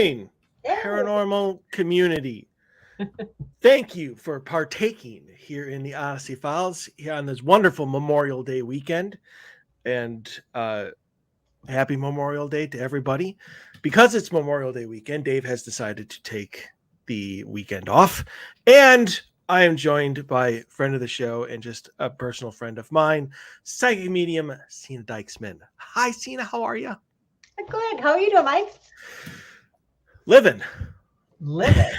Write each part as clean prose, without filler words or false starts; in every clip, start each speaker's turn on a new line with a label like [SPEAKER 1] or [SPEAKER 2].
[SPEAKER 1] morning,
[SPEAKER 2] Yay.
[SPEAKER 1] paranormal community. Thank you for partaking here in the Odyssey Files here on this wonderful Memorial Day weekend. And happy Memorial Day to everybody. Because it's Memorial Day weekend, Dave has decided to take the weekend off. And I am joined by a friend of the show and just a personal friend of mine, psychic medium Sena Dyksman. Hi, Sena. How are you?
[SPEAKER 2] Good. How are you doing, Mike?
[SPEAKER 1] Living.
[SPEAKER 2] Living.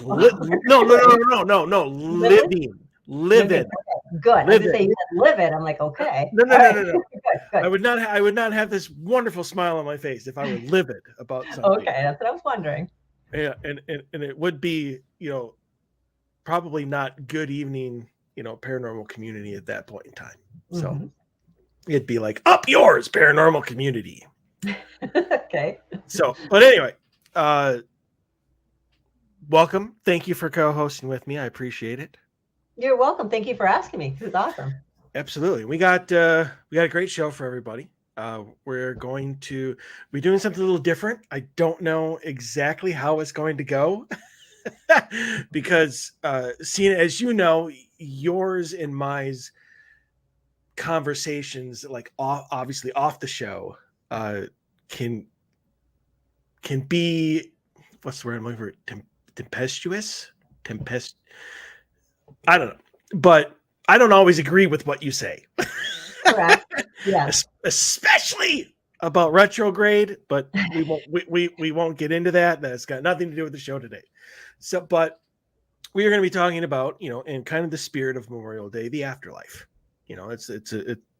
[SPEAKER 1] No. Living.
[SPEAKER 2] Okay. Good. I was
[SPEAKER 1] Live
[SPEAKER 2] gonna say you said live it. I'm like, okay.
[SPEAKER 1] No.
[SPEAKER 2] Good.
[SPEAKER 1] I would not have this wonderful smile on my face if I were livid about something.
[SPEAKER 2] Okay, that's what I was wondering.
[SPEAKER 1] Yeah, and it would be, probably not good evening, paranormal community at that point in time. So it'd be like, up yours, paranormal community.
[SPEAKER 2] Okay.
[SPEAKER 1] So, but anyway, welcome. Thank you for co-hosting with me. I appreciate it.
[SPEAKER 2] You're welcome. Thank you for asking me. This is awesome.
[SPEAKER 1] Absolutely. We got a great show for everybody. We're going to be doing something a little different. I don't know exactly how it's going to go because, Sena, as you know, yours and mine's conversations, like obviously off the show, can be, what's the word I'm looking for? Tempestuous. I don't know, but I don't always agree with what you say.
[SPEAKER 2] Correct. Yeah.
[SPEAKER 1] Especially about retrograde, but we won't get into that. That's got nothing to do with the show today. So, but we are going to be talking about, in kind of the spirit of Memorial Day, the afterlife.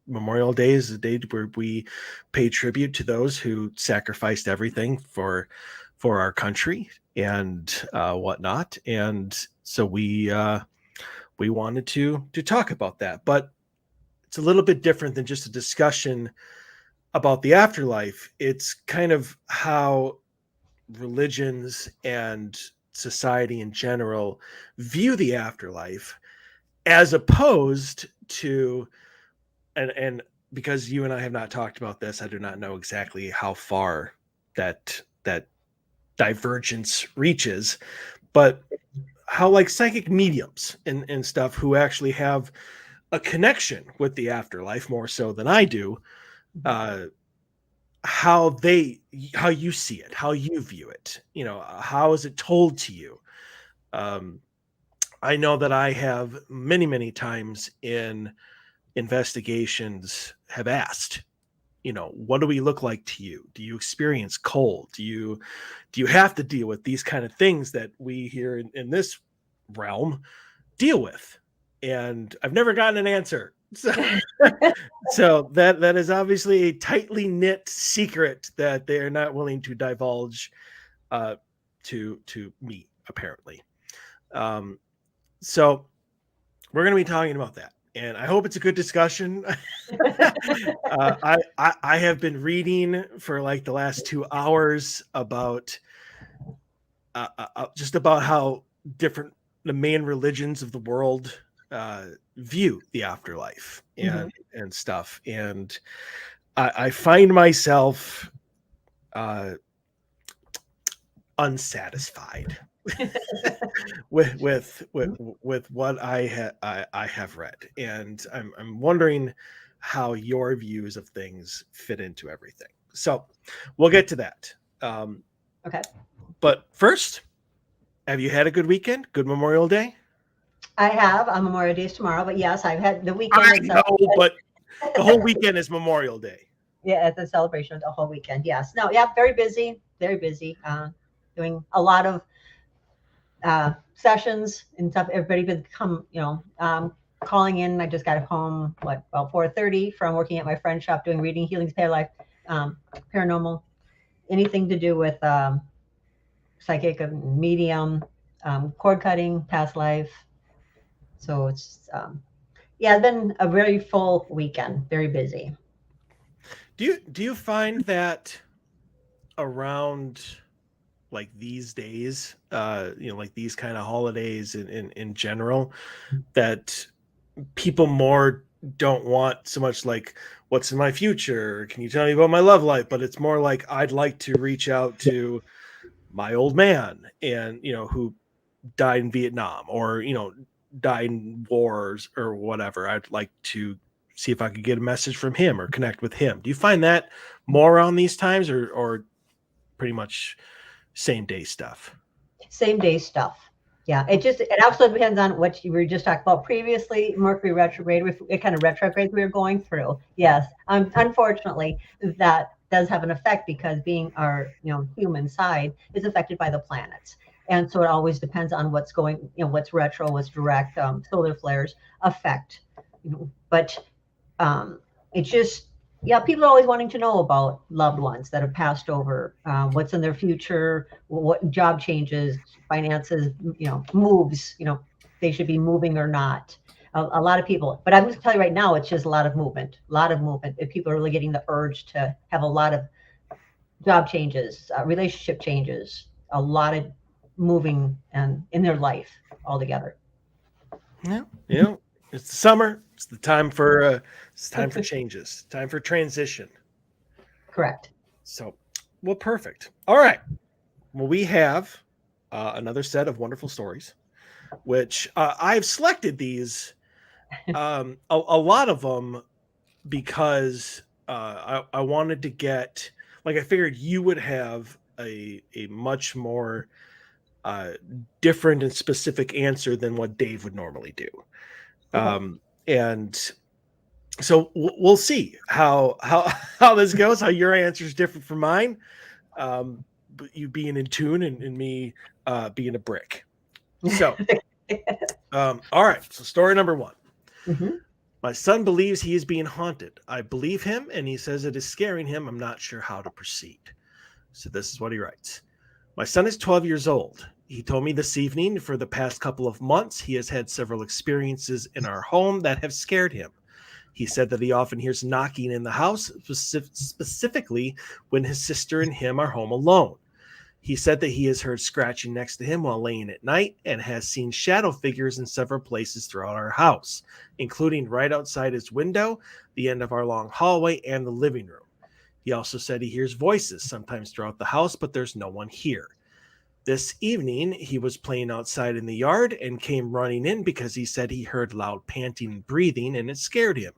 [SPEAKER 1] Memorial Day is a day where we pay tribute to those who sacrificed everything for our country and whatnot. And so we wanted to talk about that, but it's a little bit different than just a discussion about the afterlife. It's kind of how religions and society in general view the afterlife, as opposed to, and because you and I have not talked about this, I do not know exactly how far that divergence reaches, but how like psychic mediums and stuff who actually have a connection with the afterlife more so than I do, how you see it, how you view it, how is it told to you? I know that I have many times in investigations have asked, what do we look like to you? Do you experience cold? Do you have to deal with these kind of things that we here in this realm deal with? And I've never gotten an answer. So that is obviously a tightly knit secret that they are not willing to divulge to me, apparently. So we're going to be talking about that, and I hope it's a good discussion. I have been reading for like the last 2 hours about just about how different the main religions of the world view the afterlife and stuff, and I find myself unsatisfied with what I have read, and I'm wondering how your views of things fit into everything. So we'll get to that.
[SPEAKER 2] Okay.
[SPEAKER 1] But first, have you had a good weekend? Good Memorial Day?
[SPEAKER 2] I have. Memorial Day is tomorrow, but yes, I've had the weekend.
[SPEAKER 1] I know, but the whole weekend is Memorial Day.
[SPEAKER 2] Yeah, it's a celebration of the whole weekend. Yes. No, yeah, very busy. Doing a lot of sessions and stuff. Everybody would come, calling in. I just got home, about 4:30 from working at my friend's shop doing reading, healings, paranormal, anything to do with psychic, medium, cord cutting, past life. So it's, it's been a very full weekend, very busy.
[SPEAKER 1] Do you find that around like these days, like these kind of holidays in general, that people more don't want so much like what's in my future? Can you tell me about my love life? But it's more like, I'd like to reach out to my old man, and who died in Vietnam, or died in wars or whatever. I'd like to see if I could get a message from him or connect with him. Do you find that more around these times, or pretty much same day stuff?
[SPEAKER 2] Same day stuff. Yeah, it also depends on what you were just talking about previously. Mercury retrograde, it kind of retrogrades we were going through. Yes, unfortunately, that does have an effect because being our human side is affected by the planets, and so it always depends on what's going, what's retro, what's direct. Solar flares affect, but it's just, yeah, people are always wanting to know about loved ones that have passed over, what's in their future, what job changes, finances, moves, they should be moving or not. A lot of people, but I'm going to tell you right now, it's just a lot of movement, a lot of movement. If people are really getting the urge to have a lot of job changes, relationship changes, a lot of moving and in their life altogether.
[SPEAKER 1] Yeah, it's the summer. It's time for changes. Time for transition.
[SPEAKER 2] Correct.
[SPEAKER 1] So, well, perfect. All right. Well, we have another set of wonderful stories, which I've selected these, a lot of them, because I wanted to get, like, I figured you would have a much more different and specific answer than what Dave would normally do. And so we'll see how this goes, how your answer is different from mine. But you being in tune, and me being a brick. So, all right. So story number one.
[SPEAKER 2] Mhm.
[SPEAKER 1] My son believes he is being haunted. I believe him, and he says it is scaring him. I'm not sure how to proceed. So this is what he writes. My son is 12 years old. He told me this evening for the past couple of months he has had several experiences in our home that have scared him. He said that he often hears knocking in the house, specifically when his sister and him are home alone. He said that he has heard scratching next to him while laying at night and has seen shadow figures in several places throughout our house, including right outside his window, the end of our long hallway, and the living room. He also said he hears voices sometimes throughout the house, but there's no one here. This evening, he was playing outside in the yard and came running in because he said he heard loud panting and breathing, and it scared him.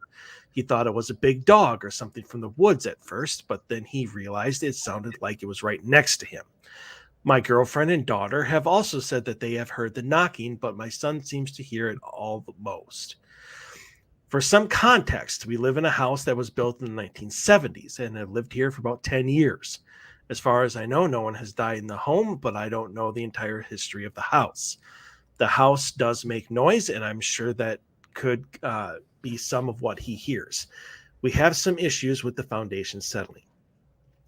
[SPEAKER 1] He thought it was a big dog or something from the woods at first, but then he realized it sounded like it was right next to him. My girlfriend and daughter have also said that they have heard the knocking, but my son seems to hear it all the most. For some context, we live in a house that was built in the 1970s and have lived here for about 10 years. As far as I know, no one has died in the home, but I don't know the entire history of the house. The house does make noise, and I'm sure that could be some of what he hears. We have some issues with the foundation settling.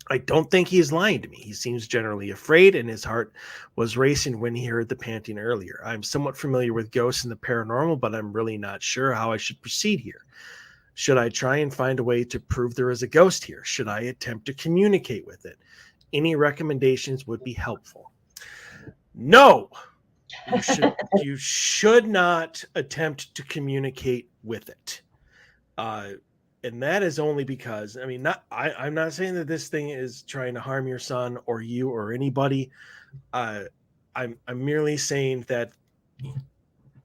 [SPEAKER 1] I don't think he is lying to me. He seems generally afraid, and his heart was racing when he heard the panting earlier. I'm somewhat familiar with ghosts and the paranormal, but I'm really not sure how I should proceed here. Should I try and find a way to prove there is a ghost here? Should I attempt to communicate with it? Any recommendations would be helpful. No, you should not attempt to communicate with it. And that is only because, I mean, I'm not saying that this thing is trying to harm your son or you or anybody. I'm merely saying that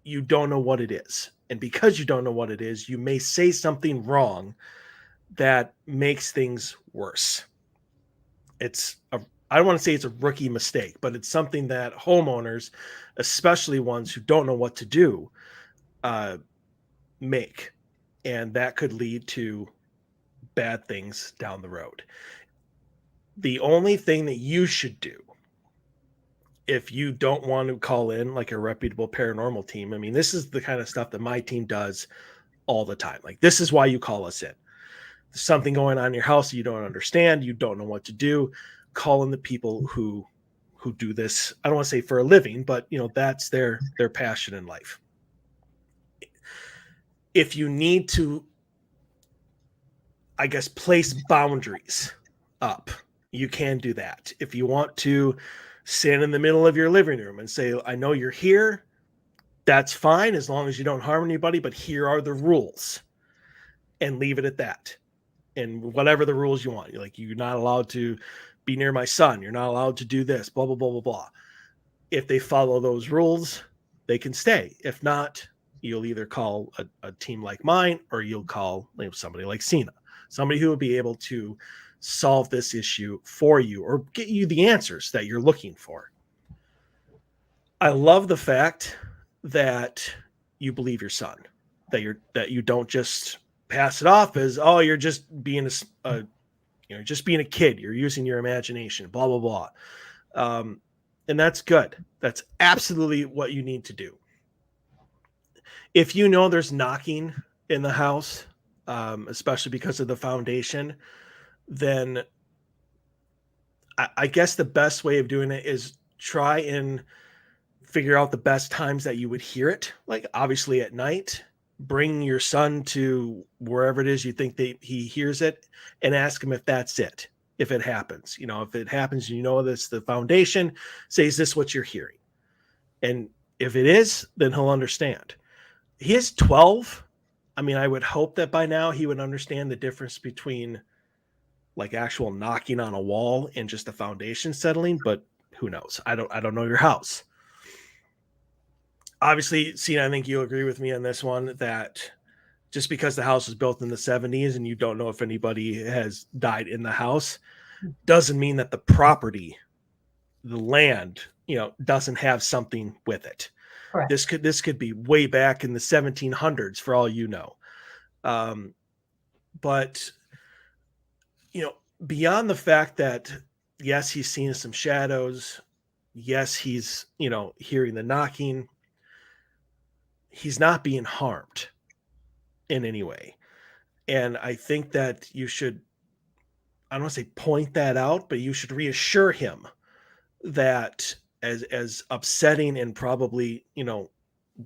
[SPEAKER 1] you don't know what it is. And because you don't know what it is, you may say something wrong that makes things worse. I don't want to say it's a rookie mistake, but it's something that homeowners, especially ones who don't know what to do, make. And that could lead to bad things down the road. The only thing that you should do, if you don't want to call in like a reputable paranormal team, I mean, this is the kind of stuff that my team does all the time. Like, this is why you call us in. There's something going on in your house you don't understand, you don't know what to do, call in the people who do this. I don't want to say for a living, but that's their passion in life. If you need to, I guess, place boundaries up, you can do that. If you want to stand in the middle of your living room and say, I know you're here, that's fine as long as you don't harm anybody, but here are the rules, and leave it at that. And whatever the rules you want, like, you're not allowed to be near my son. You're not allowed to do this, blah, blah, blah, blah, blah. If they follow those rules, they can stay. If not, you'll either call a team like mine, or you'll call somebody like Sena, somebody who will be able to solve this issue for you or get you the answers that you're looking for. I love the fact that you believe your son, that you don't just pass it off as, oh, you're just being just being a kid. You're using your imagination, blah, blah, blah. And that's good. That's absolutely what you need to do. If you know there's knocking in the house, especially because of the foundation, then I guess the best way of doing it is try and figure out the best times that you would hear it. Like, obviously at night, bring your son to wherever it is you think he hears it, and ask him if that's it. If it happens, if it happens, that's the foundation, say, is this what you're hearing? And if it is, then he'll understand. He is 12. I mean, I would hope that by now he would understand the difference between like actual knocking on a wall and just the foundation settling, but who knows? I don't know your house. Obviously, Sena, I think you'll agree with me on this one, that just because the house was built in the 70s and you don't know if anybody has died in the house, doesn't mean that the property, the land, doesn't have something with it.
[SPEAKER 2] Correct.
[SPEAKER 1] This could be way back in the 1700s for all you know. But beyond the fact that, yes, he's seeing some shadows, yes, he's hearing the knocking, he's not being harmed in any way. And I think that you should, I don't want to say point that out, but you should reassure him that as upsetting and probably,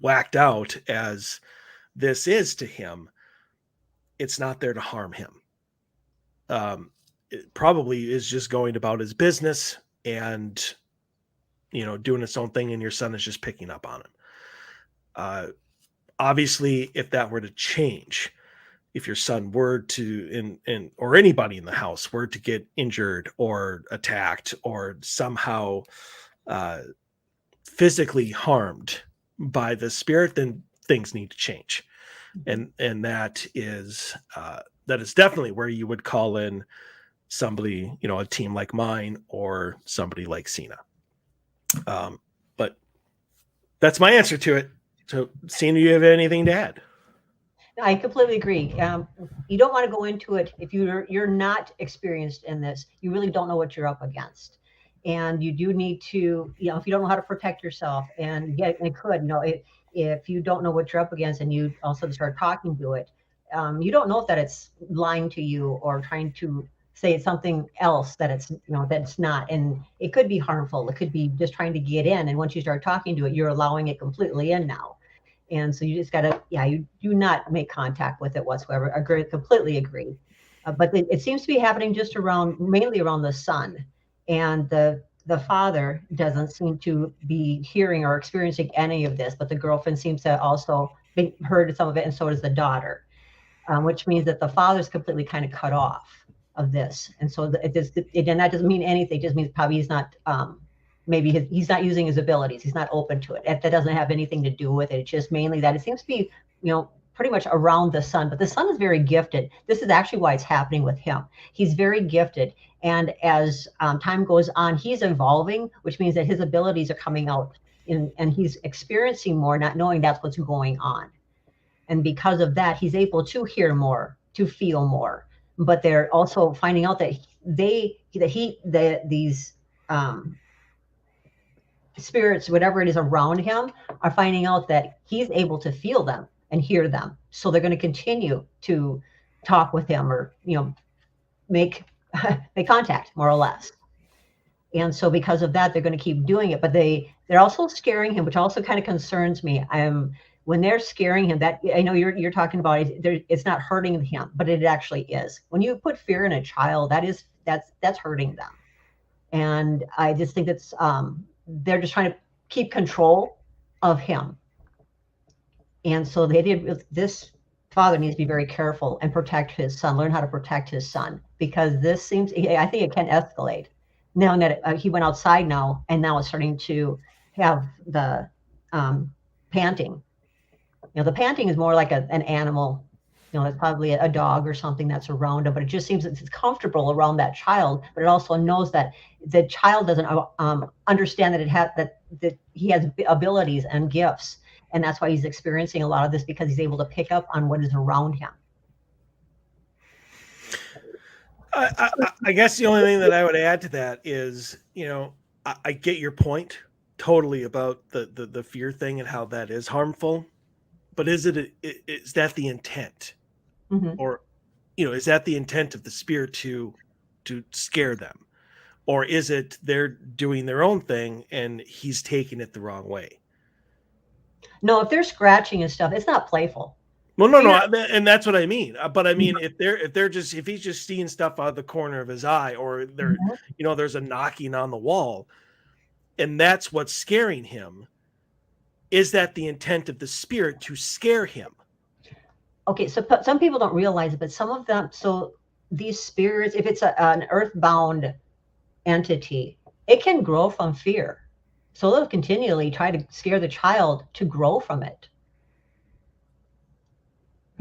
[SPEAKER 1] whacked out as this is to him, it's not there to harm him. It probably is just going about his business and, doing its own thing, and your son is just picking up on him. Obviously, if that were to change, if your son were to, or anybody in the house were to get injured or attacked or somehow physically harmed by the spirit, then things need to change. And that is definitely where you would call in somebody, a team like mine or somebody like Sena. But that's my answer to it. So, Sena, do you have anything to add?
[SPEAKER 2] I completely agree. You don't want to go into it if you're not experienced in this. You really don't know what you're up against, and you do need to, if you don't know how to protect yourself, and if you don't know what you're up against, and you also start talking to it, you don't know if that it's lying to you or trying to say it's something else that it's that it's not, and it could be harmful. It could be just trying to get in, and once you start talking to it, you're allowing it completely in now. And so you just got to, you do not make contact with it whatsoever. Completely agree. But it seems to be happening just mainly around the son. And the father doesn't seem to be hearing or experiencing any of this, but the girlfriend seems to also be heard some of it, and so does the daughter, which means that the father's completely kind of cut off of this. And so and that doesn't mean anything. It just means probably he's not, maybe he's not using his abilities. He's not open to it. That doesn't have anything to do with it. It's just mainly that it seems to be, pretty much around the son. But the son is very gifted. This is actually why it's happening with him. He's very gifted. And as time goes on, he's evolving, which means that his abilities are coming out and he's experiencing more, not knowing that's what's going on. And because of that, he's able to hear more, to feel more. But they're also finding out that these spirits, whatever it is around him, are finding out that he's able to feel them and hear them. So they're going to continue to talk with him or, make contact, more or less. And so because of that, they're going to keep doing it. But they're also scaring him, which also kind of concerns me. When they're scaring him, that I know you're talking about, it's not hurting him, but it actually is. When you put fear in a child, that's hurting them. And I just think that's they're just trying to keep control of him. And so this father needs to be very careful and protect his son, learn how to protect his son, because this seems, I think it can escalate. now that he went outside now, and now it's starting to have the panting. The panting is more like an animal. It's probably a dog or something that's around it, but it just seems it's comfortable around that child. But it also knows that the child doesn't understand that he has abilities and gifts, and that's why he's experiencing a lot of this, because he's able to pick up on what is around him.
[SPEAKER 1] I guess the only thing that I would add to that is, I get your point totally about the fear thing and how that is harmful, but is that the intent?
[SPEAKER 2] Mm-hmm.
[SPEAKER 1] Or, is that the intent of the spirit to scare them? Or is it they're doing their own thing and he's taking it the wrong way?
[SPEAKER 2] No, if they're scratching and stuff, it's not playful.
[SPEAKER 1] Well, no, and that's what I mean. But I mean, if he's just seeing stuff out of the corner of his eye, or there's a knocking on the wall, and that's what's scaring him, is that the intent of the spirit to scare him?
[SPEAKER 2] Okay, so some people don't realize it, but some of them, so these spirits, if it's an earthbound entity, it can grow from fear. So they'll continually try to scare the child to grow from it.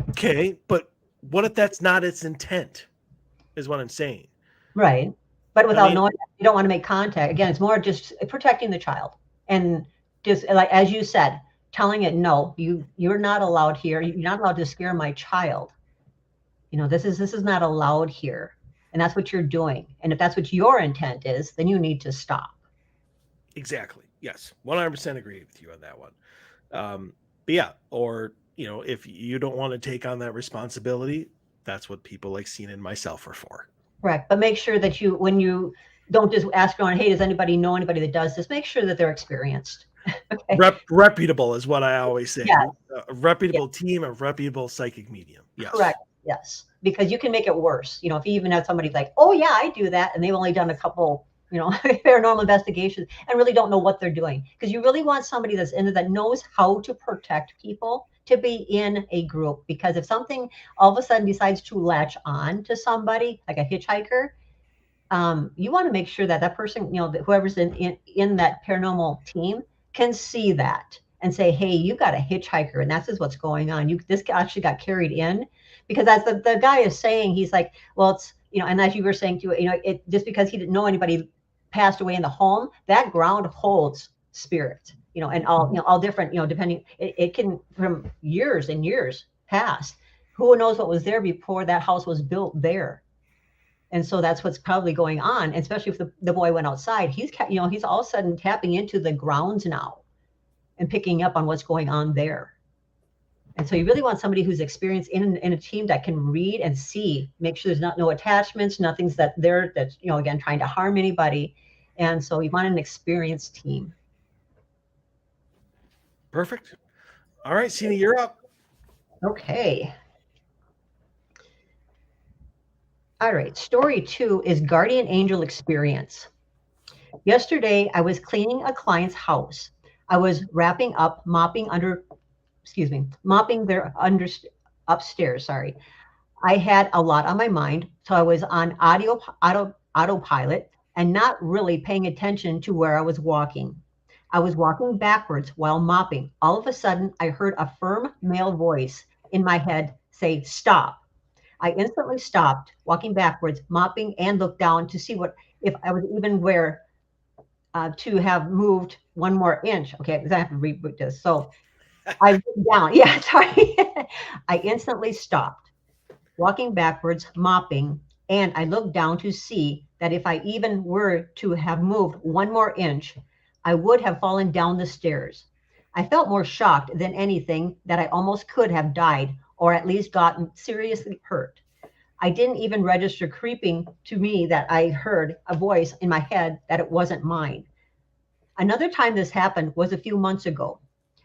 [SPEAKER 1] Okay, but what if that's not its intent, is what I'm saying.
[SPEAKER 2] Right. But without knowing, you don't want to make contact. Again, it's more just protecting the child. And just like, as you said, telling it, no, you're not allowed here. You're not allowed to scare my child. This is not allowed here. And that's what you're doing. And if that's what your intent is, then you need to stop.
[SPEAKER 1] Exactly. Yes. 100% agree with you on that one. But yeah, or, if you don't want to take on that responsibility, that's what people like Sena and myself are for.
[SPEAKER 2] Correct. But make sure that when you don't just ask around, hey, does anybody know anybody that does this? Make sure that they're experienced.
[SPEAKER 1] Okay. Reputable is what I always say.
[SPEAKER 2] Yes.
[SPEAKER 1] A reputable team, a reputable psychic medium. Yes.
[SPEAKER 2] Correct. Yes. Because you can make it worse. If you even have somebody like, oh yeah, I do that, and they've only done a couple, paranormal investigations and really don't know what they're doing. Because you really want somebody that's in there that knows how to protect people, to be in a group. Because if something all of a sudden decides to latch on to somebody, like a hitchhiker, you want to make sure that person, whoever's in that paranormal team, can see that and say, hey, you got a hitchhiker, and that's just what's going on. This actually got carried in. Because as the guy is saying, he's like, well, it's, and as you were saying too, it just because he didn't know anybody passed away in the home, that ground holds spirit, and all different, depending, it can, from years and years past, who knows what was there before that house was built there. And so that's what's probably going on, especially if the boy went outside. He's all of a sudden tapping into the grounds now and picking up on what's going on there. And so you really want somebody who's experienced in a team that can read and see, make sure there's no attachments, nothing's that's again, trying to harm anybody. And so you want an experienced team.
[SPEAKER 1] Perfect. All right, Sena, you're up.
[SPEAKER 2] Okay. All right. Story 2 is Guardian Angel Experience. Yesterday, I was cleaning a client's house. I was wrapping up, mopping their upstairs. Sorry. I had a lot on my mind, so I was on autopilot and not really paying attention to where I was walking. I was walking backwards while mopping. All of a sudden, I heard a firm male voice in my head say, "Stop." I instantly stopped, walking backwards, mopping, and looked down to see if I was even where to have moved one more inch. Okay, because I have to reboot this. So I looked down. Yeah, sorry. I instantly stopped, walking backwards, mopping, and I looked down to see that if I even were to have moved one more inch, I would have fallen down the stairs. I felt more shocked than anything that I almost could have died, or at least gotten seriously hurt. I didn't even register creeping to me that I heard a voice in my head that it wasn't mine. Another time this happened was a few months ago.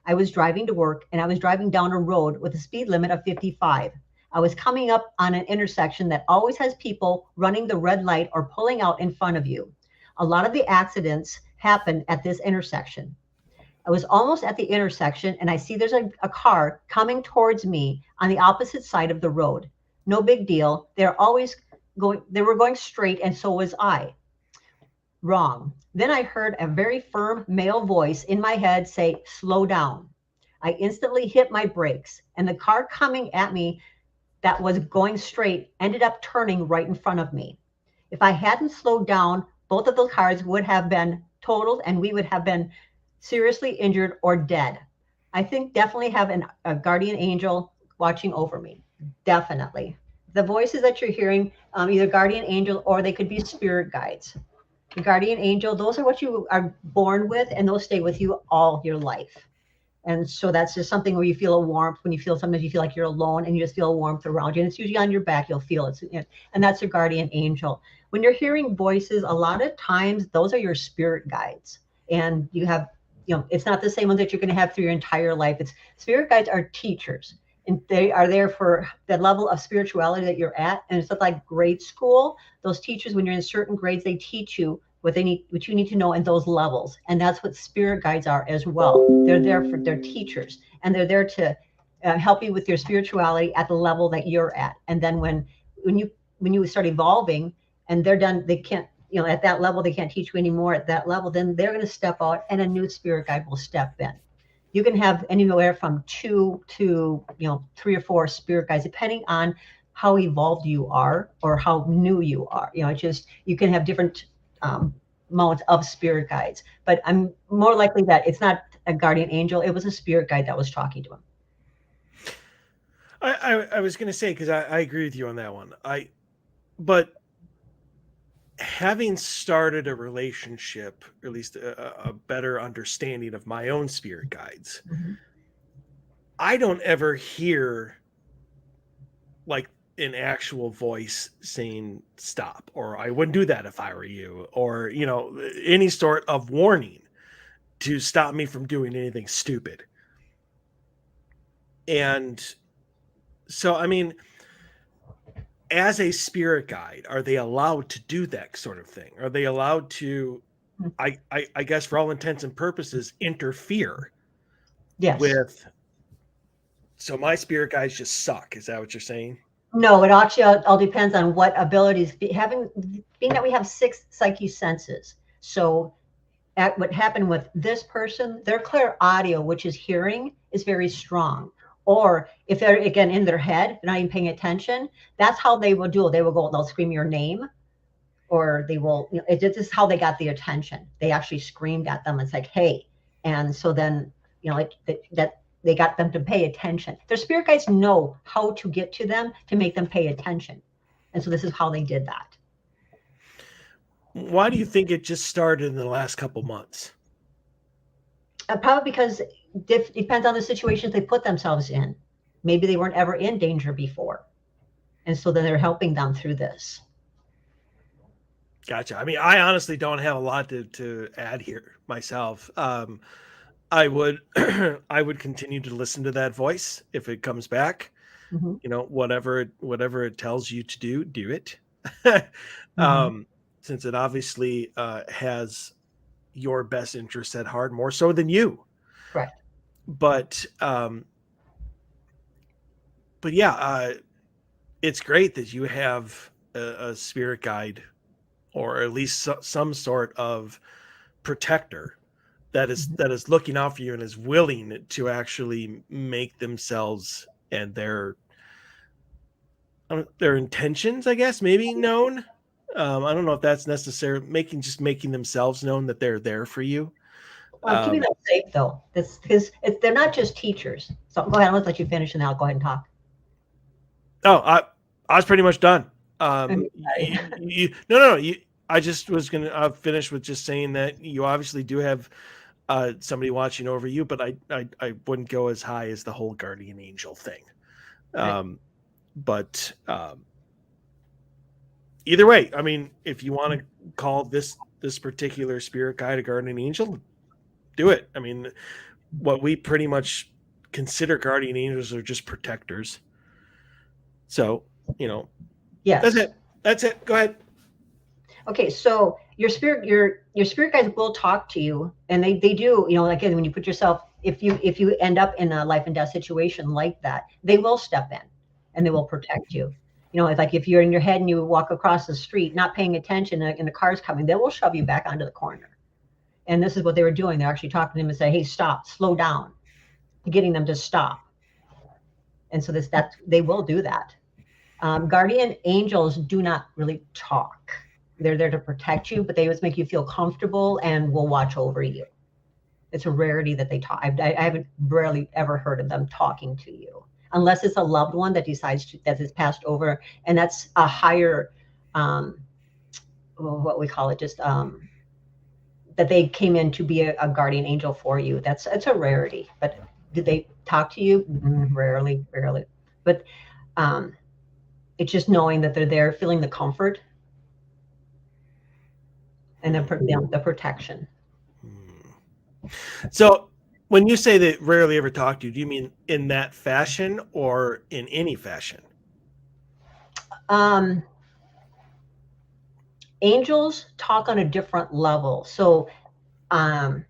[SPEAKER 2] I was driving to work, and I was driving down a road with a speed limit of 55. I was coming up on an intersection that always has people running the red light or pulling out in front of you. A lot of the accidents happen at this intersection. I was almost at the intersection, and I see there's a car coming towards me on the opposite side of the road. No big deal. They were going straight, and so was I. Wrong. Then I heard a very firm male voice in my head say, slow down. I instantly hit my brakes, and the car coming at me that was going straight ended up turning right in front of me. If I hadn't slowed down, both of those cars would have been totaled and we would have been seriously injured or dead. I think definitely have a guardian angel watching over me. Definitely. The voices that you're hearing, either guardian angel or they could be spirit guides. The guardian angel, those are what you are born with, and those stay with you all your life. And so that's just something where you feel a warmth when you feel, sometimes you feel like you're alone and you just feel a warmth around you. And it's usually on your back, you'll feel it. And that's your guardian angel. When you're hearing voices, a lot of times those are your spirit guides. And you have, it's not the same ones that you're going to have through your entire life. It's spirit guides are teachers. And they are there for the level of spirituality that you're at. And it's like grade school. Those teachers, when you're in certain grades, they teach you what you need to know in those levels. And that's what spirit guides are as well. They're there for their teachers, and they're there to help you with your spirituality at the level that you're at. And then when you start evolving and they're done, they can't, at that level, they can't teach you anymore at that level, then they're going to step out and a new spirit guide will step in. You can have anywhere from 2 to 3 or 4 spirit guides, depending on how evolved you are or how new you are. You can have different modes of spirit guides, but I'm more likely that it's not a guardian angel. It was a spirit guide that was talking to him.
[SPEAKER 1] I was going to say, because I agree with you on that one. But having started a relationship, or at least a better understanding of my own spirit guides, mm-hmm. I don't ever hear like an actual voice saying stop, or I wouldn't do that if I were you, or any sort of warning to stop me from doing anything stupid. And so, I mean, as a spirit guide, are they allowed to do that sort of thing? Are they allowed to, I guess for all intents and purposes, interfere?
[SPEAKER 2] Yes.
[SPEAKER 1] So my spirit guides just suck. Is that what you're saying?
[SPEAKER 2] No, it actually all depends on what abilities. Being that we have 6 psyche senses. So what happened with this person, their clairaudio, which is hearing, is very strong. Or if they're, again, in their head, they're not even paying attention, that's how they will do it. They'll scream your name, or they will, this is how they got the attention. They actually screamed at them. It's like, hey. And so then, that they got them to pay attention. Their spirit guides know how to get to them to make them pay attention. And so this is how they did that.
[SPEAKER 1] Why do you think it just started in the last couple months?
[SPEAKER 2] Probably because it depends on the situations they put themselves in. Maybe they weren't ever in danger before. And so then they're helping them through this.
[SPEAKER 1] Gotcha. I mean, I honestly don't have a lot to add here myself. I would continue to listen to that voice if it comes back. Mm-hmm. Whatever it tells you to do it. Mm-hmm. Since it obviously has your best interests at heart, more so than you.
[SPEAKER 2] Right.
[SPEAKER 1] But yeah, it's great that you have a spirit guide, or at least some sort of protector that is looking out for you and is willing to actually make themselves and their intentions, I guess, maybe known. I don't know if that's necessary. Making themselves known that they're there for you.
[SPEAKER 2] Keeping them safe, though, because they're not just teachers. So go ahead. I'll let you finish, and then I'll go ahead and talk.
[SPEAKER 1] Oh, I was pretty much done. No. I just was gonna finish with just saying that you obviously do have somebody watching over you, but I wouldn't go as high as the whole guardian angel thing. Right. But either way, I mean, if you want to call this particular spirit guide a guardian angel, do it. I mean, what we pretty much consider guardian angels are just protectors. So,
[SPEAKER 2] yes.
[SPEAKER 1] That's it. Go ahead.
[SPEAKER 2] Okay, so your spirit guides will talk to you, and they do, again, when you put yourself, if you end up in a life and death situation like that, they will step in and they will protect you. It's like if you're in your head and you walk across the street, not paying attention, and the car's coming, they will shove you back onto the corner. And this is what they were doing. They're actually talking to him and say, "Hey, stop, slow down," getting them to stop. And so that they will do that. Guardian angels do not really talk. They're there to protect you, but they always make you feel comfortable and will watch over you. It's a rarity that they talk. I haven't rarely ever heard of them talking to you, unless it's a loved one that decides that is passed over, and that's a higher, what we call it, just that they came in to be a guardian angel for you. It's a rarity. But did they talk to you? Rarely. But it's just knowing that they're there, feeling the comfort and the protection.
[SPEAKER 1] So when you say they rarely ever talk to you, do you mean in that fashion or in any fashion?
[SPEAKER 2] Angels talk on a different level. So
[SPEAKER 1] I'm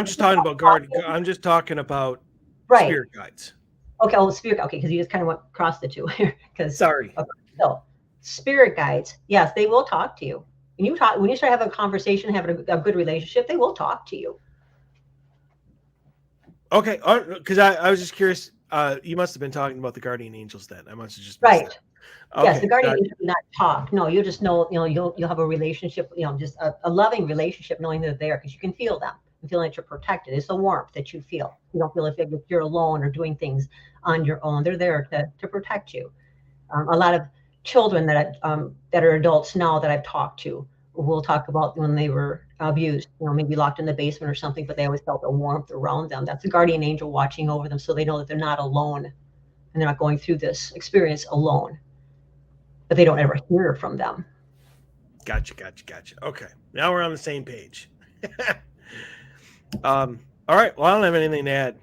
[SPEAKER 1] just talking about I'm just talking about spirit guides.
[SPEAKER 2] Okay, spirit. Okay, because you just kind of went across the two here.
[SPEAKER 1] Sorry.
[SPEAKER 2] Okay, so spirit guides, yes, they will talk to you. When you start having a conversation, having a good relationship, they will talk to you.
[SPEAKER 1] Okay, because I was just curious. You must have been talking about the guardian angels then. I must have just
[SPEAKER 2] right.
[SPEAKER 1] That.
[SPEAKER 2] Okay, yes, the guardian angels do not talk. No, you'll just know. You'll have a relationship. Just a loving relationship, knowing they're there because you can feel them. And feeling that you're protected. It's the warmth that you feel. You don't feel if you're alone or doing things on your own. They're there to protect you. A lot of children that are adults now that I've talked to will talk about when they were abused, maybe locked in the basement or something, but they always felt a warmth around them. That's a guardian angel watching over them, so they know that they're not alone and they're not going through this experience alone. But they don't ever hear from them.
[SPEAKER 1] Gotcha. Okay, now we're on the same page. All right. Well, I don't have anything to add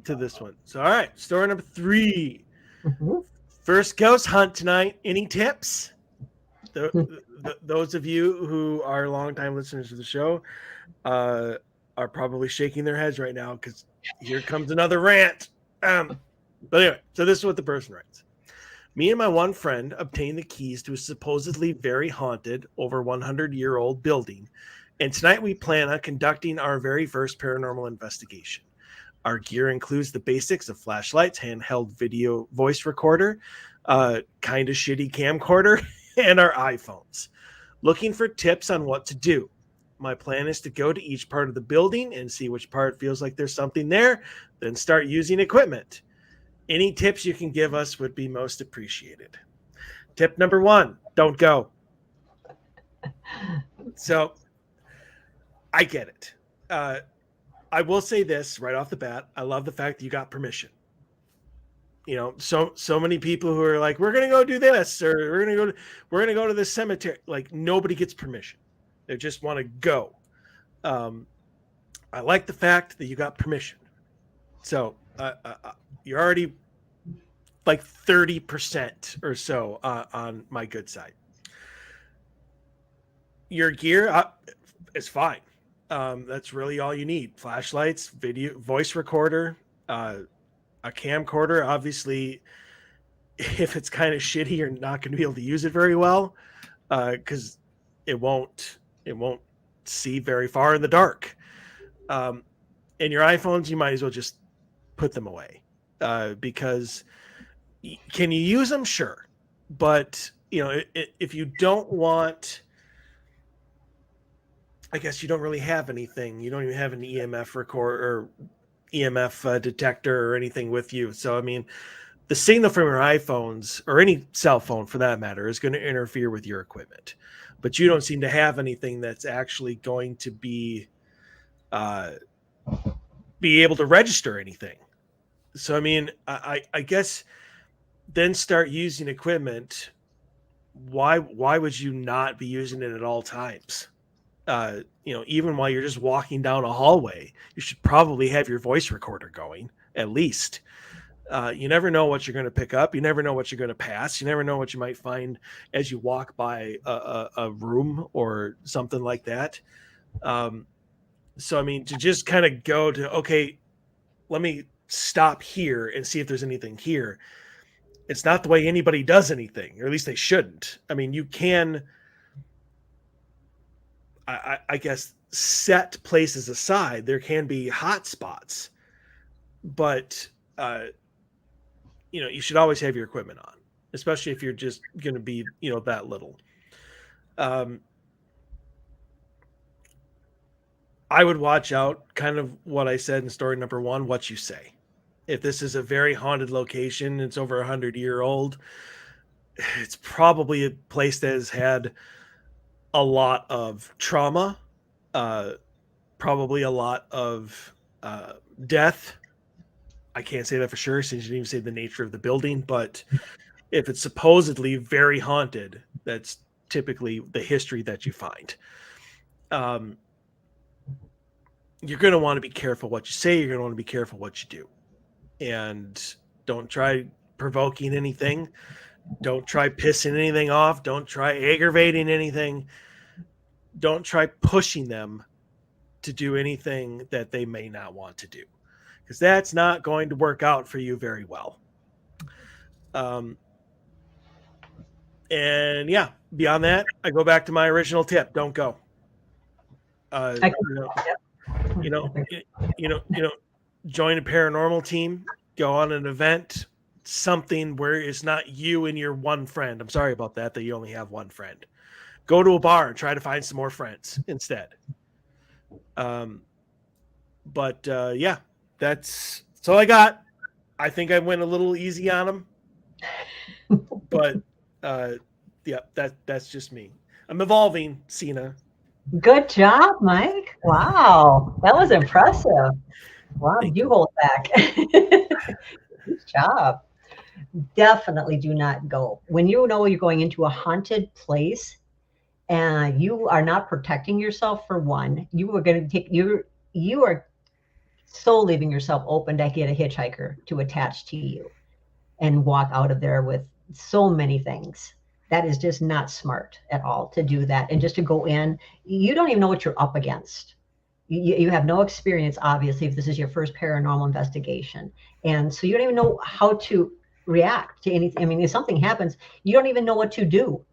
[SPEAKER 1] to this one. So, all right. Story number 3. Mm-hmm. First ghost hunt tonight. Any tips? Those of you who are longtime listeners to the show are probably shaking their heads right now because here comes another rant. But anyway, so this is what the person writes. Me and my one friend obtained the keys to a supposedly very haunted, over 100-year-old building. And tonight we plan on conducting our very first paranormal investigation. Our gear includes the basics of flashlights, handheld video voice recorder, kind of shitty camcorder, and our iPhones. Looking for tips on what to do. My plan is to go to each part of the building and see which part feels like there's something there, then start using equipment. Any tips you can give us would be most appreciated. Tip number 1, don't go. So I get it. I will say this right off the bat. I love the fact that you got permission. So many people who are like, we're going to go do this, or we're going to go to this cemetery. Like, nobody gets permission. They just want to go. I like the fact that you got permission. So you're already like 30% or so on my good side. Your gear is fine. That's really all you need. Flashlights, video, voice recorder, a camcorder. Obviously, if it's kind of shitty, you're not going to be able to use it very well because it won't see very far in the dark. And your iPhones, you might as well just put them away because can you use them? Sure. But, if you don't want, I guess you don't really have anything. You don't even have an EMF recorder or EMF detector or anything with you. So, I mean, the signal from your iPhones or any cell phone for that matter is going to interfere with your equipment. But you don't seem to have anything that's actually going to be able to register anything. So, I mean, I guess then start using equipment. Why would you not be using it at all times? Even while you're just walking down a hallway, you should probably have your voice recorder going at least. You never know what you're going to pick up. You never know what you're going to pass. You never know what you might find as you walk by a room or something like that. So, I mean, to just kind of go to, okay, let me stop here and see if there's anything here. It's not the way anybody does anything, or at least they shouldn't. I mean, you can, I guess, set places aside. There can be hot spots, but you should always have your equipment on, especially if you're just going to be, that little. I would watch out, kind of what I said in story number 1, what you say. If this is a very haunted location, it's over 100-year-old, it's probably a place that has had a lot of trauma, probably a lot of death. I can't say that for sure since you didn't even say the nature of the building, but if it's supposedly very haunted, that's typically the history that you find. You're going to want to be careful what you say. You're going to want to be careful what you do. And don't try provoking anything. Don't try pissing anything off. Don't try aggravating anything. Don't try pushing them to do anything that they may not want to do, because that's not going to work out for you very well. And yeah, beyond that, I go back to my original tip. Don't go. Join a paranormal team, go on an event, something where it's not you and your one friend. I'm sorry about that you only have one friend. Go to a bar and try to find some more friends instead. Yeah, that's all I got. I think I went a little easy on them, but yeah, that's just me. I'm evolving, Sena.
[SPEAKER 2] Good job, Mike. Wow, that was impressive. Wow, you hold back. Good job. Definitely do not go. When you know you're going into a haunted place and you are not protecting yourself, for one, you are going to take you are so leaving yourself open to get a hitchhiker to attach to you and walk out of there with so many things. That is just not smart at all to do that. And just to go in, you don't even know what you're up against. You have no experience, obviously, if this is your first paranormal investigation. And so you don't even know how to react to anything. I mean, if something happens, you don't even know what to do.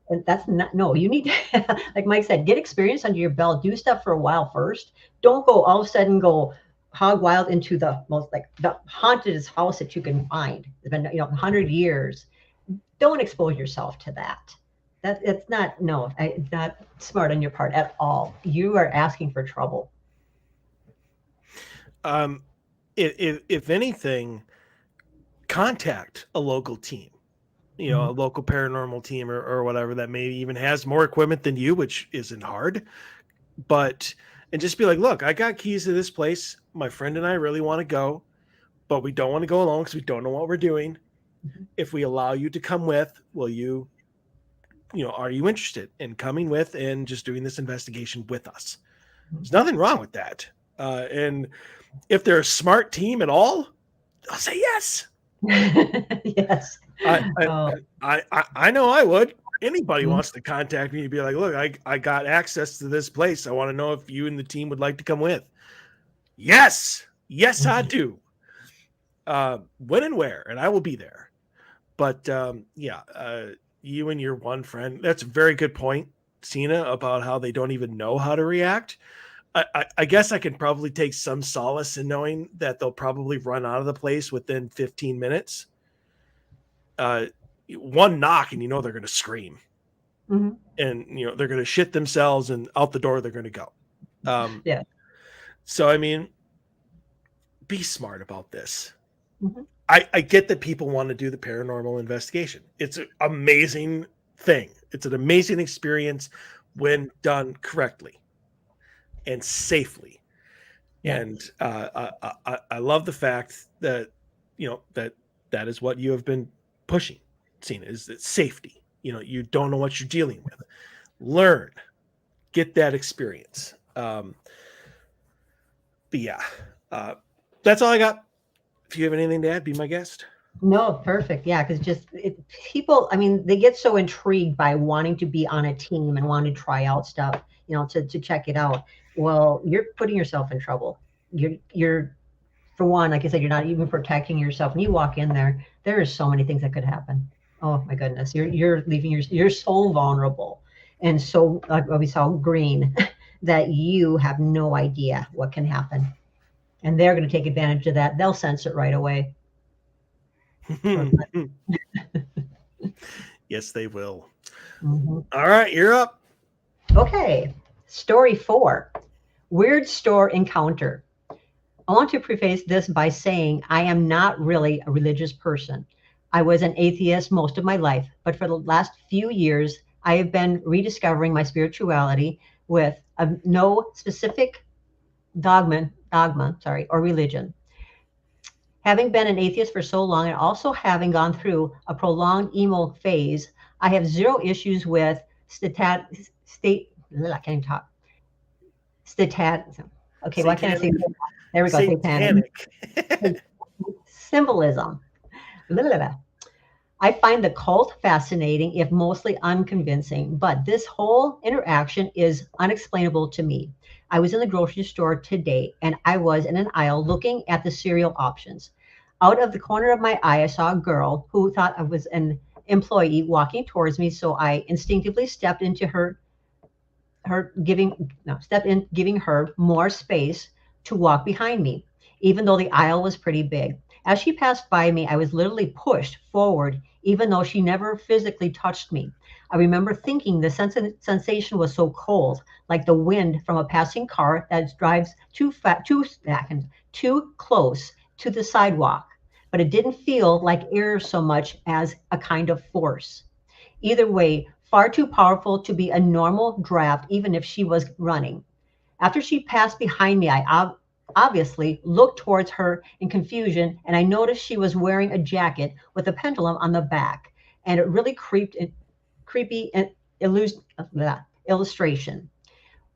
[SPEAKER 2] And that's not, no, you need to, like Mike said, get experience under your belt, do stuff for a while first. Don't go all of a sudden go hog wild into the most, like the hauntedest house that you can find. It's been, 100 years. Don't expose yourself to that. It's not smart on your part at all. You are asking for trouble.
[SPEAKER 1] If anything, contact a local team, a local paranormal team or whatever that maybe even has more equipment than you, which isn't hard, and just be like, look, I got keys to this place. My friend and I really want to go, but we don't want to go alone because we don't know what we're doing. Mm-hmm. If we allow you to come with, will you, are you interested in coming with and just doing this investigation with us? Mm-hmm. There's nothing wrong with that. And if they're a smart team at all, I'll say yes.
[SPEAKER 2] Yes.
[SPEAKER 1] I know I would. Anybody wants to contact me and be like, look, I got access to this place. I want to know if you and the team would like to come with. Yes, I do. When and where, and I will be there. But you and your one friend, that's a very good point, Sena, about how they don't even know how to react. I guess I can probably take some solace in knowing that they'll probably run out of the place within 15 minutes. One knock and they're going to scream. Mm-hmm. And they're going to shit themselves and out the door they're going to go.
[SPEAKER 2] Yeah.
[SPEAKER 1] So I mean, be smart about this. Mm-hmm. I get that people want to do the paranormal investigation. It's an amazing thing. It's an amazing experience when done correctly and safely. Yeah. And I love the fact that that is what you have been pushing, Sena, is that safety. You don't know what you're dealing with. Learn, get that experience. But yeah, that's all I got. If you have anything to add, be my guest.
[SPEAKER 2] No, perfect. Yeah, because people, I mean, they get so intrigued by wanting to be on a team and wanting to try out stuff, to check it out. Well, you're putting yourself in trouble. You're for one, like I said, you're not even protecting yourself. When you walk in there, there is so many things that could happen. Oh my goodness, you're leaving you're so vulnerable, and so like we saw green, that you have no idea what can happen, and they're going to take advantage of that. They'll sense it right away.
[SPEAKER 1] Yes, they will.
[SPEAKER 2] Mm-hmm.
[SPEAKER 1] All right, you're up.
[SPEAKER 2] Okay, story 4, weird store encounter. I want to preface this by saying I am not really a religious person. I was an atheist most of my life, but for the last few years, I have been rediscovering my spirituality with no specific dogma, or religion. Having been an atheist for so long and also having gone through a prolonged emo phase, I have zero issues with I can't even talk. Statat, okay, why can't I say,
[SPEAKER 1] Satanic.
[SPEAKER 2] there we go, satanic.
[SPEAKER 1] Satanic.
[SPEAKER 2] Symbolism. Blah, blah, blah. I find the cult fascinating, if mostly unconvincing, but this whole interaction is unexplainable to me. I was in the grocery store today and I was in an aisle looking at the cereal options. Out of the corner of my eye, I saw a girl who thought I was an employee walking towards me, so I instinctively stepped into giving her more space to walk behind me, even though the aisle was pretty big. As she passed by me, I was literally pushed forward, even though she never physically touched me. I remember thinking the sensation was so cold, like the wind from a passing car that drives too close to the sidewalk. But it didn't feel like air so much as a kind of force. Either way, far too powerful to be a normal draft, even if she was running. After she passed behind me, I obviously looked towards her in confusion, and I noticed she was wearing a jacket with a pendulum on the back, and it really creepy illustration.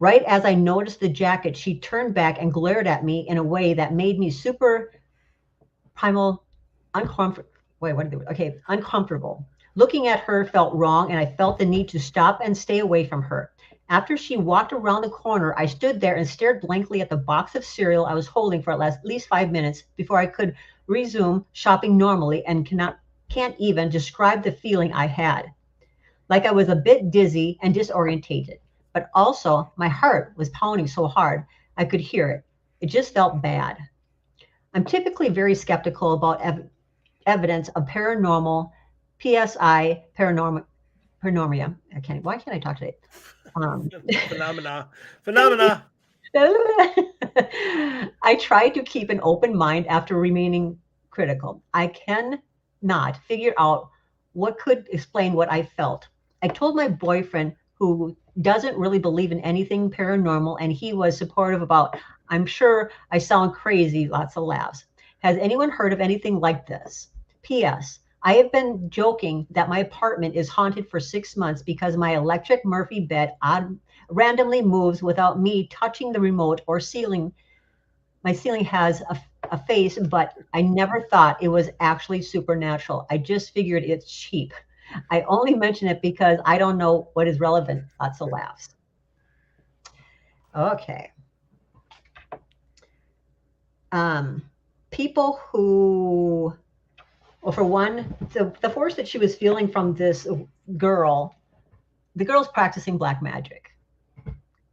[SPEAKER 2] Right as I noticed the jacket, she turned back and glared at me in a way that made me super primal uncomfortable. Wait, what did they, okay, uncomfortable. Looking at her felt wrong, and I felt the need to stop and stay away from her. After she walked around the corner, I stood there and stared blankly at the box of cereal I was holding for at least 5 minutes before I could resume shopping normally, and can't even describe the feeling I had. Like I was a bit dizzy and disorientated, but also my heart was pounding so hard I could hear it. It just felt bad. I'm typically very skeptical about evidence of paranormal, PSI, paranormia. Why can't I talk today?
[SPEAKER 1] Phenomena.
[SPEAKER 2] I try to keep an open mind after remaining critical. I cannot figure out what could explain what I felt. I told my boyfriend, who doesn't really believe in anything paranormal, and he was supportive about, I'm sure I sound crazy, lots of laughs. Has anyone heard of anything like this? P.S. I have been joking that my apartment is haunted for 6 months because my electric Murphy bed randomly moves without me touching the remote or ceiling. My ceiling has a face, but I never thought it was actually supernatural. I just figured it's cheap. I only mention it because I don't know what is relevant. Lots of laughs. Okay. People who, well, for one, the force that she was feeling from this girl, the girl's practicing black magic.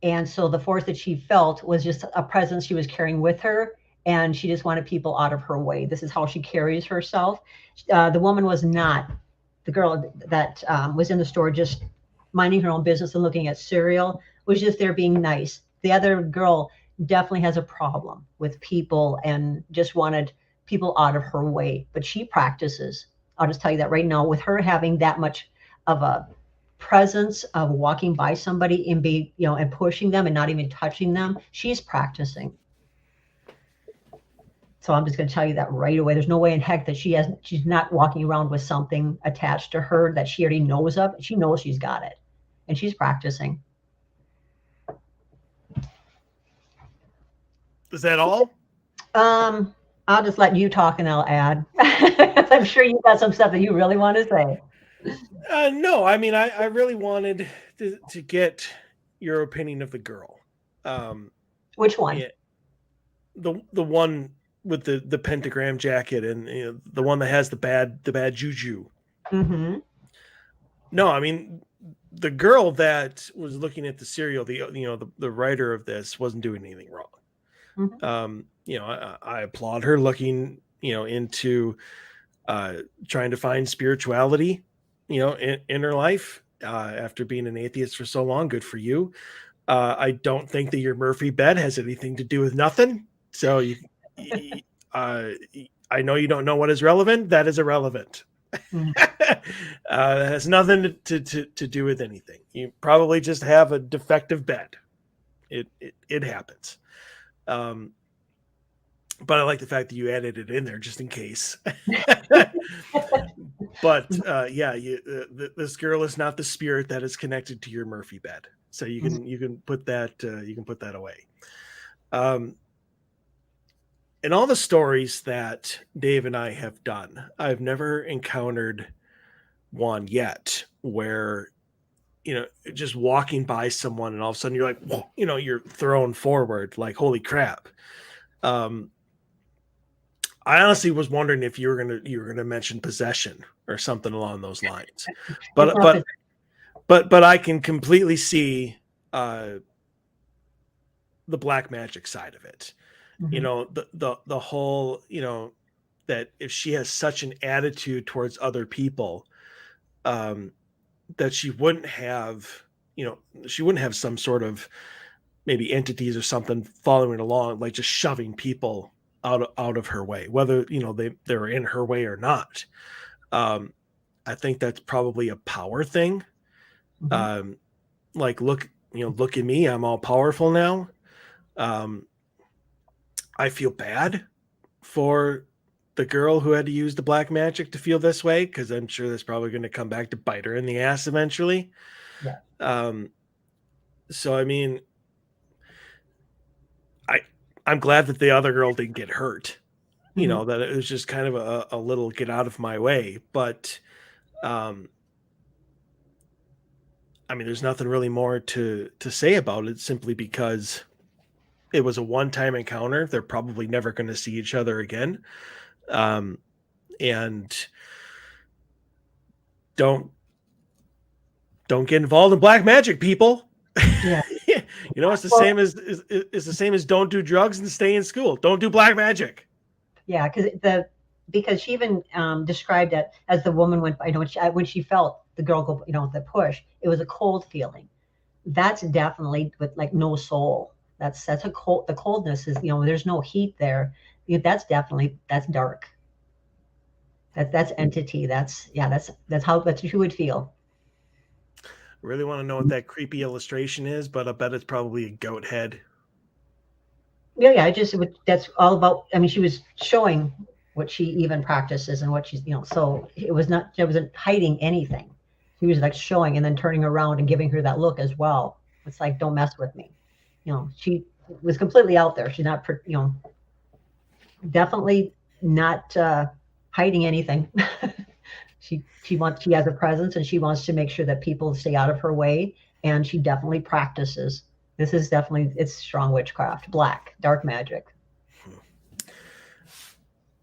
[SPEAKER 2] And so the force that she felt was just a presence she was carrying with her, and she just wanted people out of her way. This is how she carries herself. The woman was not the girl that was in the store just minding her own business and looking at cereal, was just there being nice. The other girl definitely has a problem with people and just wanted people out of her way. But she practices. I'll just tell you that right now, with her having that much of a presence of walking by somebody and and pushing them and not even touching them, she's practicing. So I'm just going to tell you that right away. There's no way in heck that she's not walking around with something attached to her that she already knows of. She knows she's got it, and she's practicing.
[SPEAKER 1] Is that all?
[SPEAKER 2] I'll just let you talk and I'll add. I'm sure you got some stuff that you really want to say.
[SPEAKER 1] No, I mean, I really wanted to get your opinion of the girl.
[SPEAKER 2] Which one?
[SPEAKER 1] The one with the pentagram jacket and the one that has the bad juju.
[SPEAKER 2] Mm-hmm.
[SPEAKER 1] No, I mean the girl that was looking at the serial, the writer of this wasn't doing anything wrong.
[SPEAKER 2] Mm-hmm.
[SPEAKER 1] I applaud her looking into trying to find spirituality, in her life after being an atheist for so long. Good for you. I don't think that your Murphy bed has anything to do with nothing. So uh, I know you don't know what is relevant. That is irrelevant.
[SPEAKER 2] Mm-hmm.
[SPEAKER 1] That has nothing to do with anything. You probably just have a defective bed. It happens. But I like the fact that you added it in there just in case. But this girl is not the spirit that is connected to your Murphy bed. So you can put that away. In all the stories that Dave and I have done, I've never encountered one yet where just walking by someone and all of a sudden you're like, whoa, you're thrown forward like, holy crap. I honestly was wondering if you were gonna mention possession or something along those lines, but I can completely see the black magic side of it.
[SPEAKER 2] Mm-hmm.
[SPEAKER 1] The whole that if she has such an attitude towards other people, that she wouldn't have some sort of maybe entities or something following along, like just shoving people out of her way, whether they're in her way or not. I think that's probably a power thing.
[SPEAKER 2] Mm-hmm.
[SPEAKER 1] Like look at me, I'm all powerful now. I feel bad for the girl who had to use the black magic to feel this way, because I'm sure that's probably going to come back to bite her in the ass eventually.
[SPEAKER 2] Yeah.
[SPEAKER 1] So I mean, I'm glad that the other girl didn't get hurt.
[SPEAKER 2] Mm-hmm.
[SPEAKER 1] That it was just kind of a little get out of my way. But I mean, there's nothing really more to say about it, simply because it was a one-time encounter. They're probably never going to see each other again. And don't get involved in black magic, people.
[SPEAKER 2] Yeah.
[SPEAKER 1] It's the same as don't do drugs and stay in school. Don't do black magic.
[SPEAKER 2] Yeah, because she even described it as the woman went by. When she felt the girl go, the push, it was a cold feeling. That's definitely with like no soul. That's a cold. The coldness is there's no heat there. That's dark. That's entity. That's how you would feel.
[SPEAKER 1] Really want to know what that creepy illustration is, but I bet it's probably a goat head.
[SPEAKER 2] Yeah. That's all about. I mean, she was showing what she even practices and what she's So it wasn't hiding anything. He was like showing and then turning around and giving her that look as well. It's like, don't mess with me. She was completely out there. She's not, definitely not hiding anything. She has a presence and she wants to make sure that people stay out of her way. And she definitely practices. It's strong witchcraft, dark magic.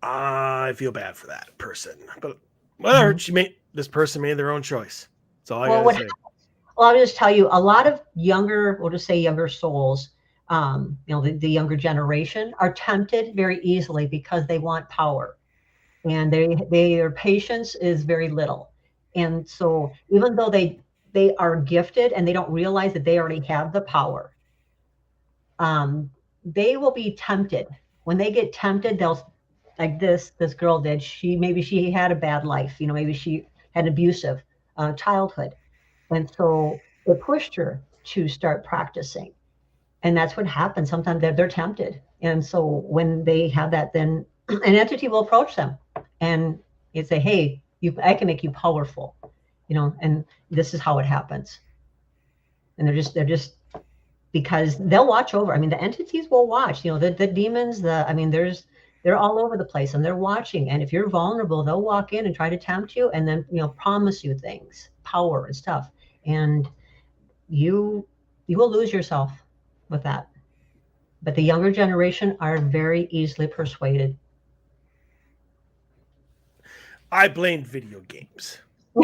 [SPEAKER 1] I feel bad for that person, but whatever.
[SPEAKER 2] Mm-hmm.
[SPEAKER 1] This person made their own choice. That's all I
[SPEAKER 2] Well,
[SPEAKER 1] gotta say.
[SPEAKER 2] I'll just tell you, a lot of we'll just say younger souls, the younger generation are tempted very easily because they want power, and their patience is very little. And so even though they are gifted and they don't realize that they already have the power, they will be tempted. When they get tempted, they'll, like this girl did. Maybe she had a bad life, maybe she had an abusive childhood, and so it pushed her to start practicing. And that's what happens. Sometimes they're tempted. And so when they have that, then an entity will approach them and you say, hey, I can make you powerful, and this is how it happens. And they're just because they'll watch over. I mean, the entities will watch, the demons, they're all over the place and they're watching. And if you're vulnerable, they'll walk in and try to tempt you and then, promise you things, power and stuff. And you will lose yourself with that. but the younger generation are very easily persuaded.
[SPEAKER 1] I blame video games.
[SPEAKER 2] Oh,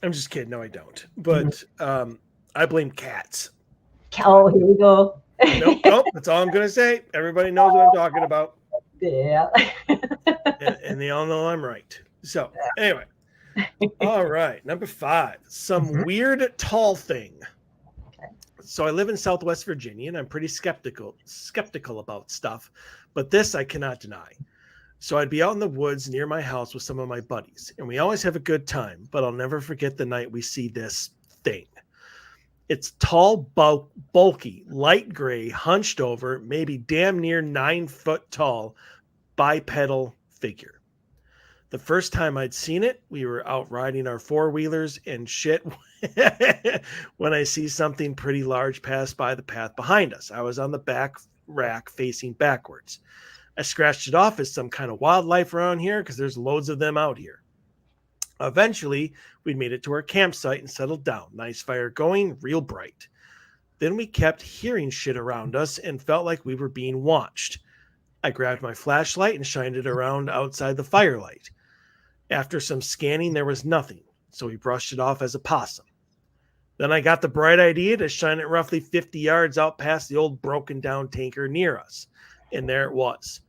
[SPEAKER 1] I'm just kidding. No, I don't. But I blame cats.
[SPEAKER 2] here we go.
[SPEAKER 1] Nope, nope. That's all I'm gonna say. Everybody knows what I'm talking about,
[SPEAKER 2] Yeah.
[SPEAKER 1] and they all know I'm right. So anyway, all right. Number 5, some
[SPEAKER 2] Mhm.
[SPEAKER 1] weird tall thing.
[SPEAKER 2] Okay.
[SPEAKER 1] So I live in Southwest Virginia, and I'm pretty skeptical about stuff, but this I cannot deny. So I'd be out in the woods near my house with some of my buddies, and we always have a good time, but I'll never forget the night we see this thing. It's tall, bulky, light gray, hunched over, maybe damn near 9 foot tall, bipedal figure. The first time I'd seen it, we were out riding our four wheelers and shit. When I see something pretty large pass by the path behind us, I was on the back rack facing backwards. I scratched it off as some kind of wildlife around here because there's loads of them out here. Eventually, we made it to our campsite and settled down. Nice fire going, real bright. Then we kept hearing shit around us and felt like we were being watched. I grabbed my flashlight and shined it around outside the firelight. After some scanning, there was nothing, so we brushed it off as a possum. Then I got the bright idea to shine it roughly 50 yards out past the old broken down tanker near us. And there it was.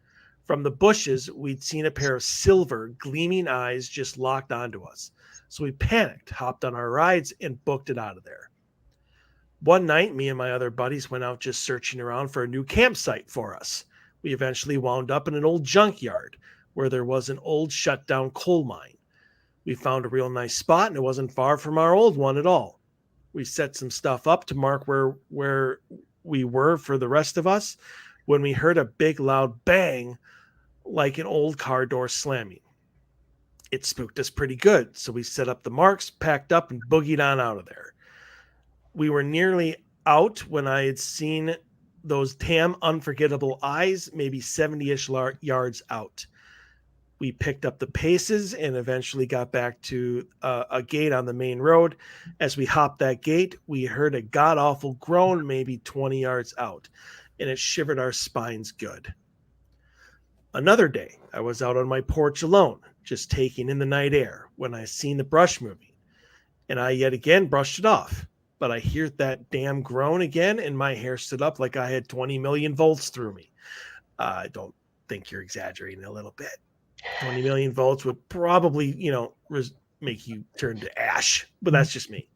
[SPEAKER 1] From the bushes, we'd seen a pair of silver, gleaming eyes just locked onto us. So we panicked, hopped on our rides, and booked it out of there. One night, me and my other buddies went out just searching around for a new campsite for us. We eventually wound up in an old junkyard where there was an old shut down coal mine. We found a real nice spot, and it wasn't far from our old one at all. We set some stuff up to mark where we were for the rest of us when we heard a big loud bang like an old car door slamming. It spooked us pretty good, so we set up the marks, packed up, and boogied on out of there. We were nearly out when I had seen those damn unforgettable eyes, maybe 70-ish yards out. We picked up the paces and eventually got back to a gate on the main road. As we hopped that gate, we heard a god-awful groan maybe 20 yards out, and it shivered our spines good. Another day, I was out on my porch alone, just taking in the night air, when I seen the brush moving, and I yet again brushed it off. But I hear that damn groan again, and my hair stood up like I had 20 million volts through me. I don't think you're exaggerating a little bit. 20 million volts would probably, make you turn to ash, but that's just me.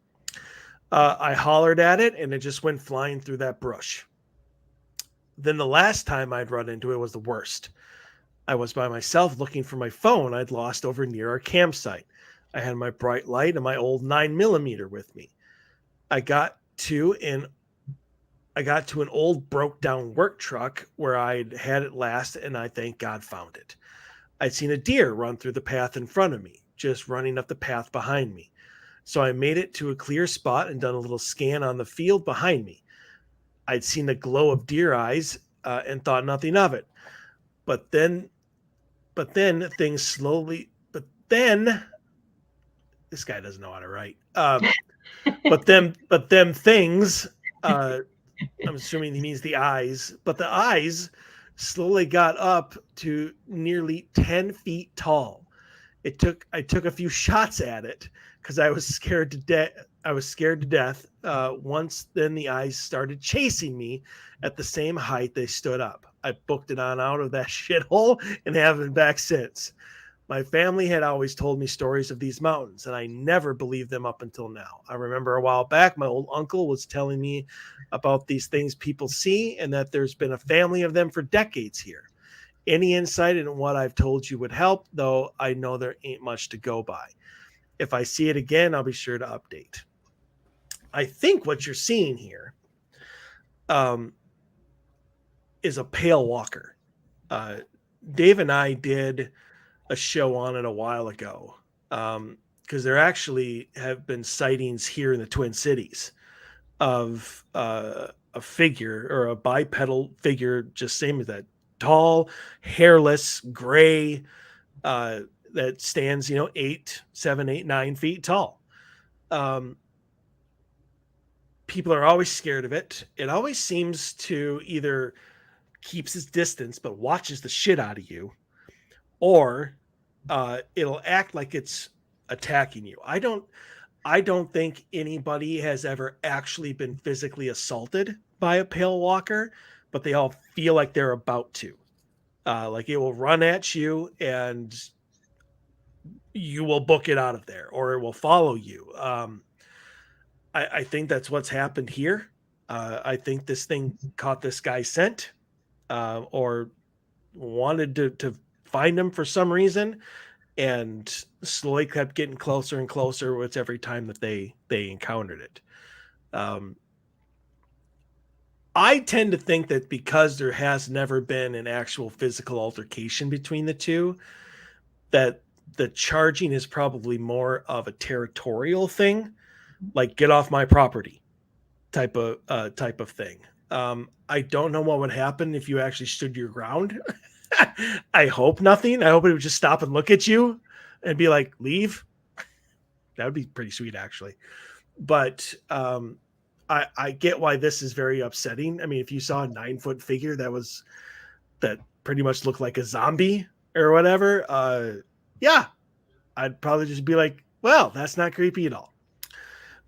[SPEAKER 1] I hollered at it, and it just went flying through that brush. Then the last time I'd run into it was the worst. I was by myself looking for my phone I'd lost over near our campsite. I had my bright light and my old 9mm with me. I got to an old broke down work truck where I'd had it last, and I thank God found it. I'd seen a deer run through the path in front of me, just running up the path behind me. So I made it to a clear spot and done a little scan on the field behind me. I'd seen the glow of deer eyes and thought nothing of it. But then things slowly. But then this guy doesn't know how to write. But them things. I'm assuming he means the eyes. But the eyes slowly got up to nearly 10 feet tall. I took a few shots at it because I was scared to death. Once then the eyes started chasing me at the same height they stood up. I booked it on out of that shithole and haven't been back since. My family had always told me stories of these mountains, and I never believed them up until now. I remember a while back, my old uncle was telling me about these things people see and that there's been a family of them for decades here. Any insight in what I've told you would help, though I know there ain't much to go by. If I see it again, I'll be sure to update. I think what you're seeing here is a pale walker. Dave and I did a show on it a while ago because there actually have been sightings here in the Twin Cities of a figure or a bipedal figure, just same as that, tall, hairless, gray, that stands, 8, 7, 8, 9 feet tall. people are always scared of it. It always seems to either keeps its distance but watches the shit out of you, or it'll act like it's attacking you. I don't think anybody has ever actually been physically assaulted by a pale walker, but they all feel like they're about to. Like it will run at you and you will book it out of there, or it will follow you. I think that's what's happened here. I think this thing caught this guy's scent, or wanted to find him for some reason, and slowly kept getting closer and closer with every time that they encountered it. I tend to think that because there has never been an actual physical altercation between the two, that the charging is probably more of a territorial thing, like get off my property type of thing. I don't know what would happen if you actually stood your ground. I hope nothing. I hope it would just stop and look at you and be like, leave. That would be pretty sweet, actually. But I get why this is very upsetting. I mean, if you saw a 9-foot figure that pretty much looked like a zombie or whatever, yeah, I'd probably just be like, well, that's not creepy at all.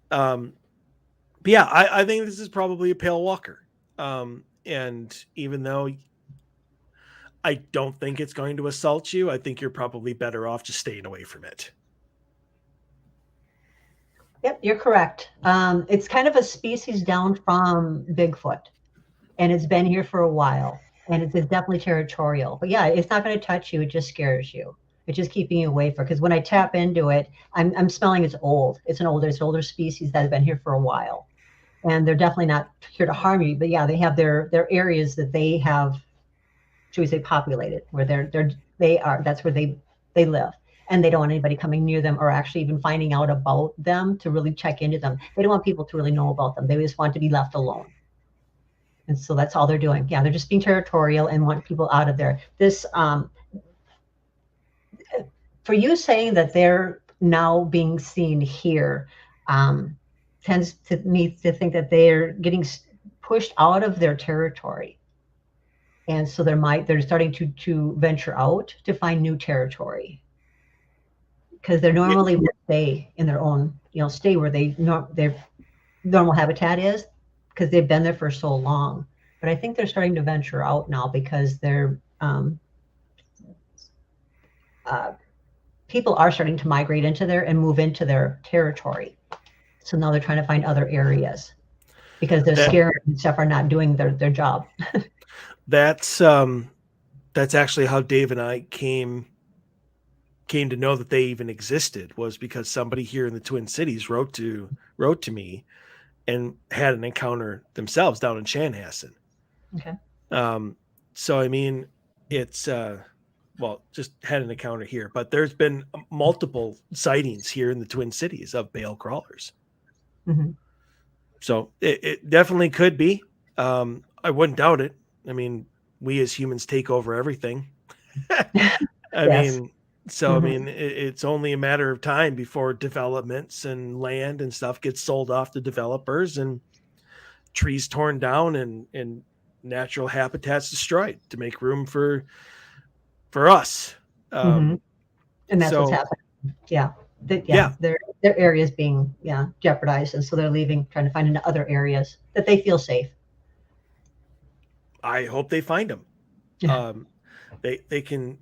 [SPEAKER 1] But yeah, I think this is probably a pale walker. And even though I don't think it's going to assault you, I think you're probably better off just staying away from it.
[SPEAKER 2] Yep, you're correct. It's kind of a species down from Bigfoot, and it's been here for a while, and it's definitely territorial. But yeah, it's not going to touch you. It just scares you. It's just keeping you away from. Because when I tap into it, I'm smelling it's old. It's an older species that has been here for a while, and they're definitely not here to harm you. But yeah, they have their areas that they have, should we say, populated, where they are. That's where they live. And they don't want anybody coming near them or actually even finding out about them to really check into them. They don't want people to really know about them. They just want to be left alone. And so that's all they're doing. Yeah, they're just being territorial and want people out of there. This, for you saying that they're now being seen here, tends to me to think that they're getting pushed out of their territory. And so they're starting to venture out to find new territory. Because they're normally would stay in their own, stay where their normal habitat is, because they've been there for so long. But I think they're starting to venture out now because they're people are starting to migrate into there and move into their territory. So now they're trying to find other areas because they're scared and stuff are not doing their job.
[SPEAKER 1] That's actually how Dave and I came to know that they even existed, was because somebody here in the Twin Cities wrote to me and had an encounter themselves down in Chanhassen.
[SPEAKER 2] Okay.
[SPEAKER 1] So I mean, it's just had an encounter here, but there's been multiple sightings here in the Twin Cities of bale crawlers.
[SPEAKER 2] Mm-hmm.
[SPEAKER 1] So it definitely could be. I wouldn't doubt it. I mean, we as humans take over everything. I mean, so, I mean, it's only a matter of time before developments and land and stuff gets sold off to developers and trees torn down and natural habitats destroyed to make room for us.
[SPEAKER 2] And that's what's happening. Yeah. Their areas being jeopardized. And so they're leaving, trying to find other areas that they feel safe.
[SPEAKER 1] I hope they find them. They can,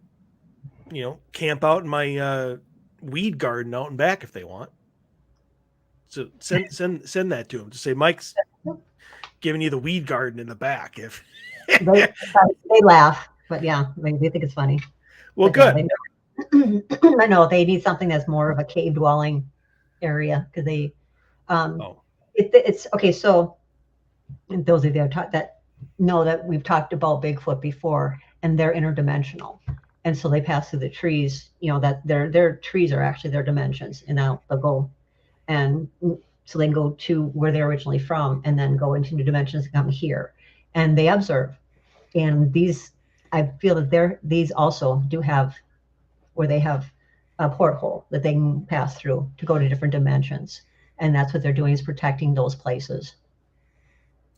[SPEAKER 1] camp out in my weed garden out and back if they want. So send that to them. To say Mike's giving you the weed garden in the back. If
[SPEAKER 2] they laugh, but yeah, they think it's funny.
[SPEAKER 1] Well,
[SPEAKER 2] but
[SPEAKER 1] good.
[SPEAKER 2] I know they need something that's more of a cave dwelling area because they, it's okay. So those of you that know that we've talked about Bigfoot before, and they're interdimensional. And so they pass through the trees, that their trees are actually their dimensions, and now they'll go, and so they can go to where they're originally from, and then go into new dimensions and come here, and they observe. And I feel that these also do have, where they have a porthole that they can pass through to go to different dimensions, and that's what they're doing, is protecting those places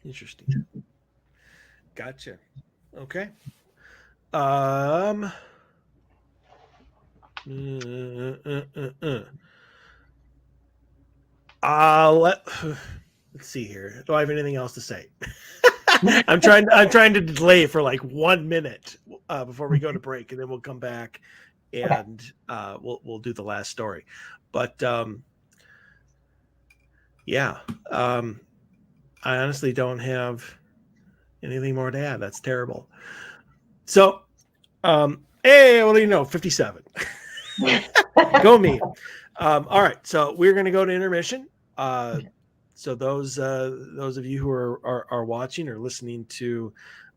[SPEAKER 1] Interesting. Gotcha. Okay. Um. Let's see here. Do I have anything else to say? I'm trying to delay for like 1 minute before we go to break, and then we'll come back and we'll do the last story. But yeah, I honestly don't have anything more to add. That's terrible. So, hey, what do you know? 57. Go me. All right, so we're going to go to intermission. So those of you who are watching or listening to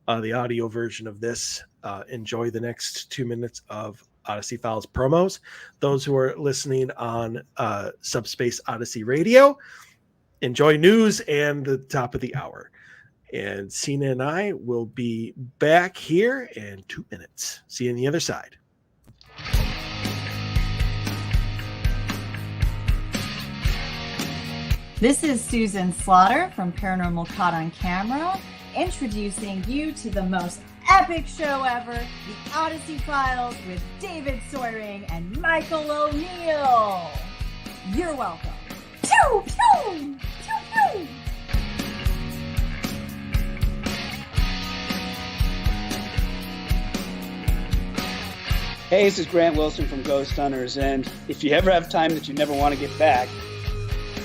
[SPEAKER 1] the audio version of this, enjoy the next 2 minutes of Odyssey Files promos. Those who are listening on Subspace Odyssey Radio, enjoy news and the top of the hour. And Sena and I will be back here in 2 minutes. See you on the other side.
[SPEAKER 3] This is Susan Slaughter from Paranormal Caught on Camera, introducing you to the most epic show ever, The Odyssey Files with David Soyering and Michael O'Neill. You're welcome. Pew, pew, pew, pew.
[SPEAKER 4] Hey, this is Grant Wilson from Ghost Hunters, and if you ever have time that you never want to get back,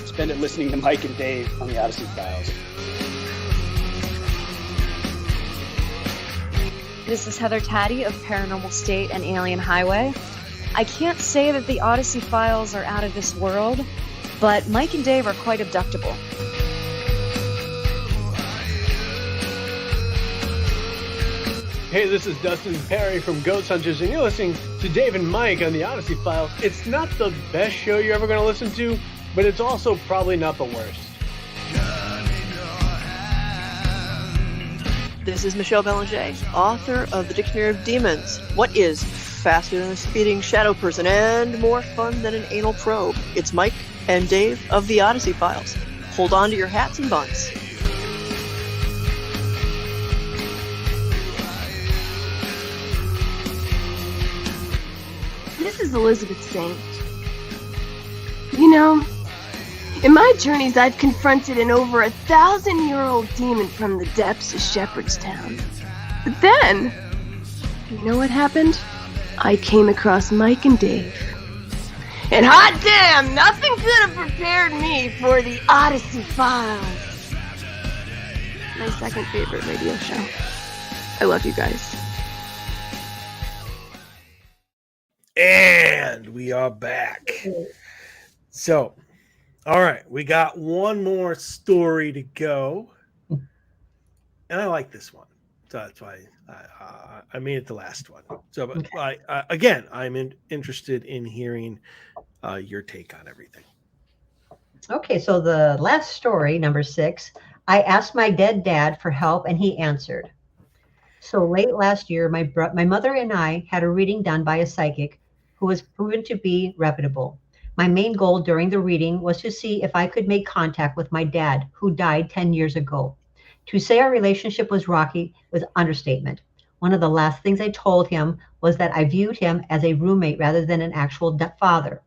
[SPEAKER 4] spend it listening to Mike and Dave on the Odyssey Files.
[SPEAKER 5] This is Heather Taddy of Paranormal State and Alien Highway. I can't say that the Odyssey Files are out of this world, but Mike and Dave are quite abductable.
[SPEAKER 6] Hey, this is Dustin Perry from Ghost Hunters, and you're listening to Dave and Mike on the Odyssey Files. It's not the best show you're ever going to listen to, but it's also probably not the worst.
[SPEAKER 7] This is Michelle Belanger, author of The Dictionary of Demons. What is faster than a speeding shadow person and more fun than an anal probe? It's Mike and Dave of the Odyssey Files. Hold on to your hats and buns.
[SPEAKER 8] This is Elizabeth Saint. You know, in my journeys I've confronted an over 1,000-year-old demon from the depths of Shepherdstown. But then, you know what happened? I came across Mike and Dave. And hot damn, nothing could have prepared me for the Odyssey Files. My second favorite radio show. I love you guys.
[SPEAKER 1] And we are back. So, all right, we got one more story to go. And I like this one. So that's why I made it the last one. So, but again, I'm interested in hearing your take on everything.
[SPEAKER 2] Okay, so the last story, number 6, I asked my dead dad for help and he answered. So late last year, my mother and I had a reading done by a psychic who was proven to be reputable. My main goal during the reading was to see if I could make contact with my dad, who died 10 years ago. To say our relationship was rocky was understatement. One of the last things I told him was that I viewed him as a roommate rather than an actual father,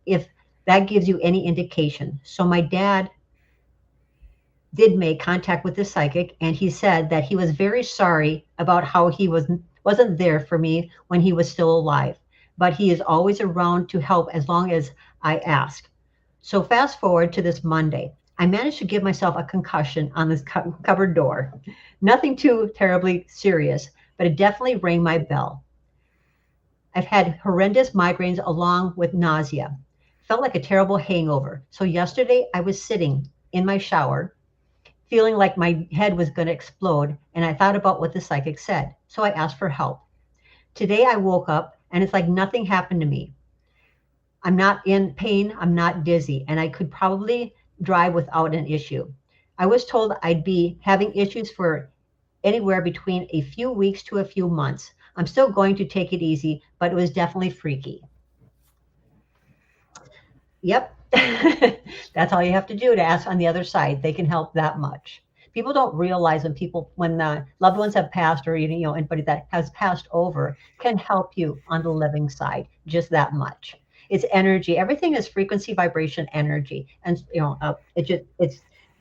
[SPEAKER 2] if that gives you any indication. So my dad did make contact with the psychic, and he said that he was very sorry about how he wasn't there for me when he was still alive, but he is always around to help as long as I ask. So fast forward to this Monday. I managed to give myself a concussion on this cupboard door. Nothing too terribly serious, but it definitely rang my bell. I've had horrendous migraines along with nausea. Felt like a terrible hangover. So yesterday I was sitting in my shower, feeling like my head was going to explode, and I thought about what the psychic said. So I asked for help. Today I woke up and it's like nothing happened to me. I'm not in pain, I'm not dizzy, and I could probably drive without an issue. I was told I'd be having issues for anywhere between a few weeks to a few months. I'm still going to take it easy, but it was definitely freaky. Yep. That's all you have to do to ask on the other side. They can help that much. People don't realize when loved ones have passed, or anybody that has passed over can help you on the living side just that much. It's energy. Everything is frequency, vibration, energy, and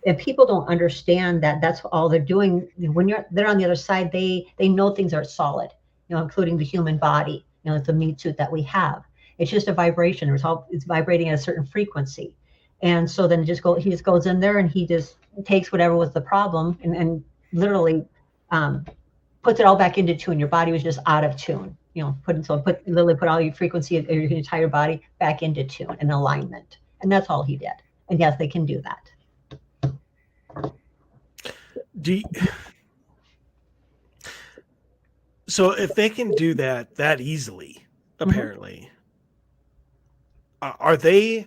[SPEAKER 2] if people don't understand that, that's all they're doing. When they're on the other side, they know things are solid, including the human body. It's a meat suit that we have. It's just a vibration. It's vibrating at a certain frequency. And so then he just goes in there and he just takes whatever was the problem and literally puts it all back into tune. Your body was just out of tune. Literally put all your frequency of your entire body back into tune and alignment. And that's all he did. And yes, they can do that.
[SPEAKER 1] So if they can do that easily, apparently, are they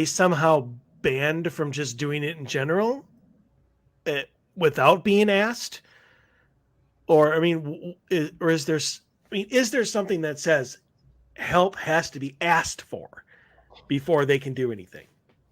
[SPEAKER 1] somehow banned from just doing it in general without being asked? Or is there something that says help has to be asked for before they can do anything?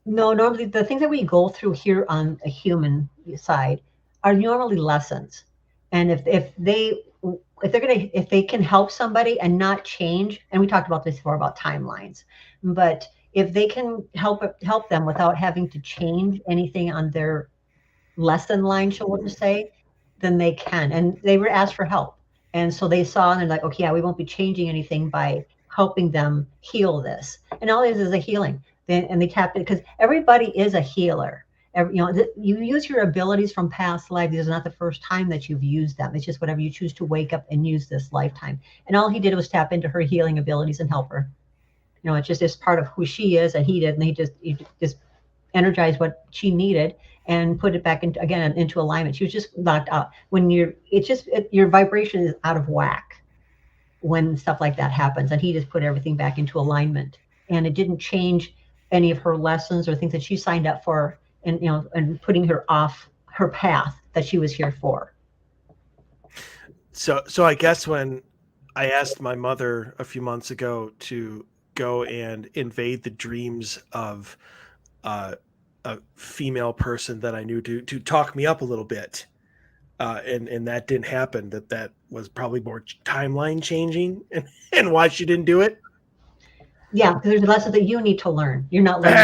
[SPEAKER 2] No, normally the things that we go through here on a human side are normally lessons. And if they can help somebody and not change, and we talked about this before about timelines, but if they can help them without having to change anything on their lesson line, shall we say, then they can. And they were asked for help. And so they saw and they're like, okay, yeah, we won't be changing anything by helping them heal this. And all it is a healing. And they tapped it because everybody is a healer. You use your abilities from past life. This is not the first time that you've used them. It's just whatever you choose to wake up and use this lifetime. And all he did was tap into her healing abilities and help her. It's part of who she is, and he did, and he just energized what she needed and put it back into alignment. She was just knocked out. Your vibration is out of whack when stuff like that happens, and he just put everything back into alignment, and it didn't change any of her lessons or things that she signed up for, and putting her off her path that she was here for.
[SPEAKER 1] So I guess when I asked my mother a few months ago to go and invade the dreams of a female person that I knew to talk me up a little bit, and that didn't happen, that was probably more timeline changing and why she didn't do it.
[SPEAKER 2] Yeah, because there's lessons that you need to learn. You're not learning.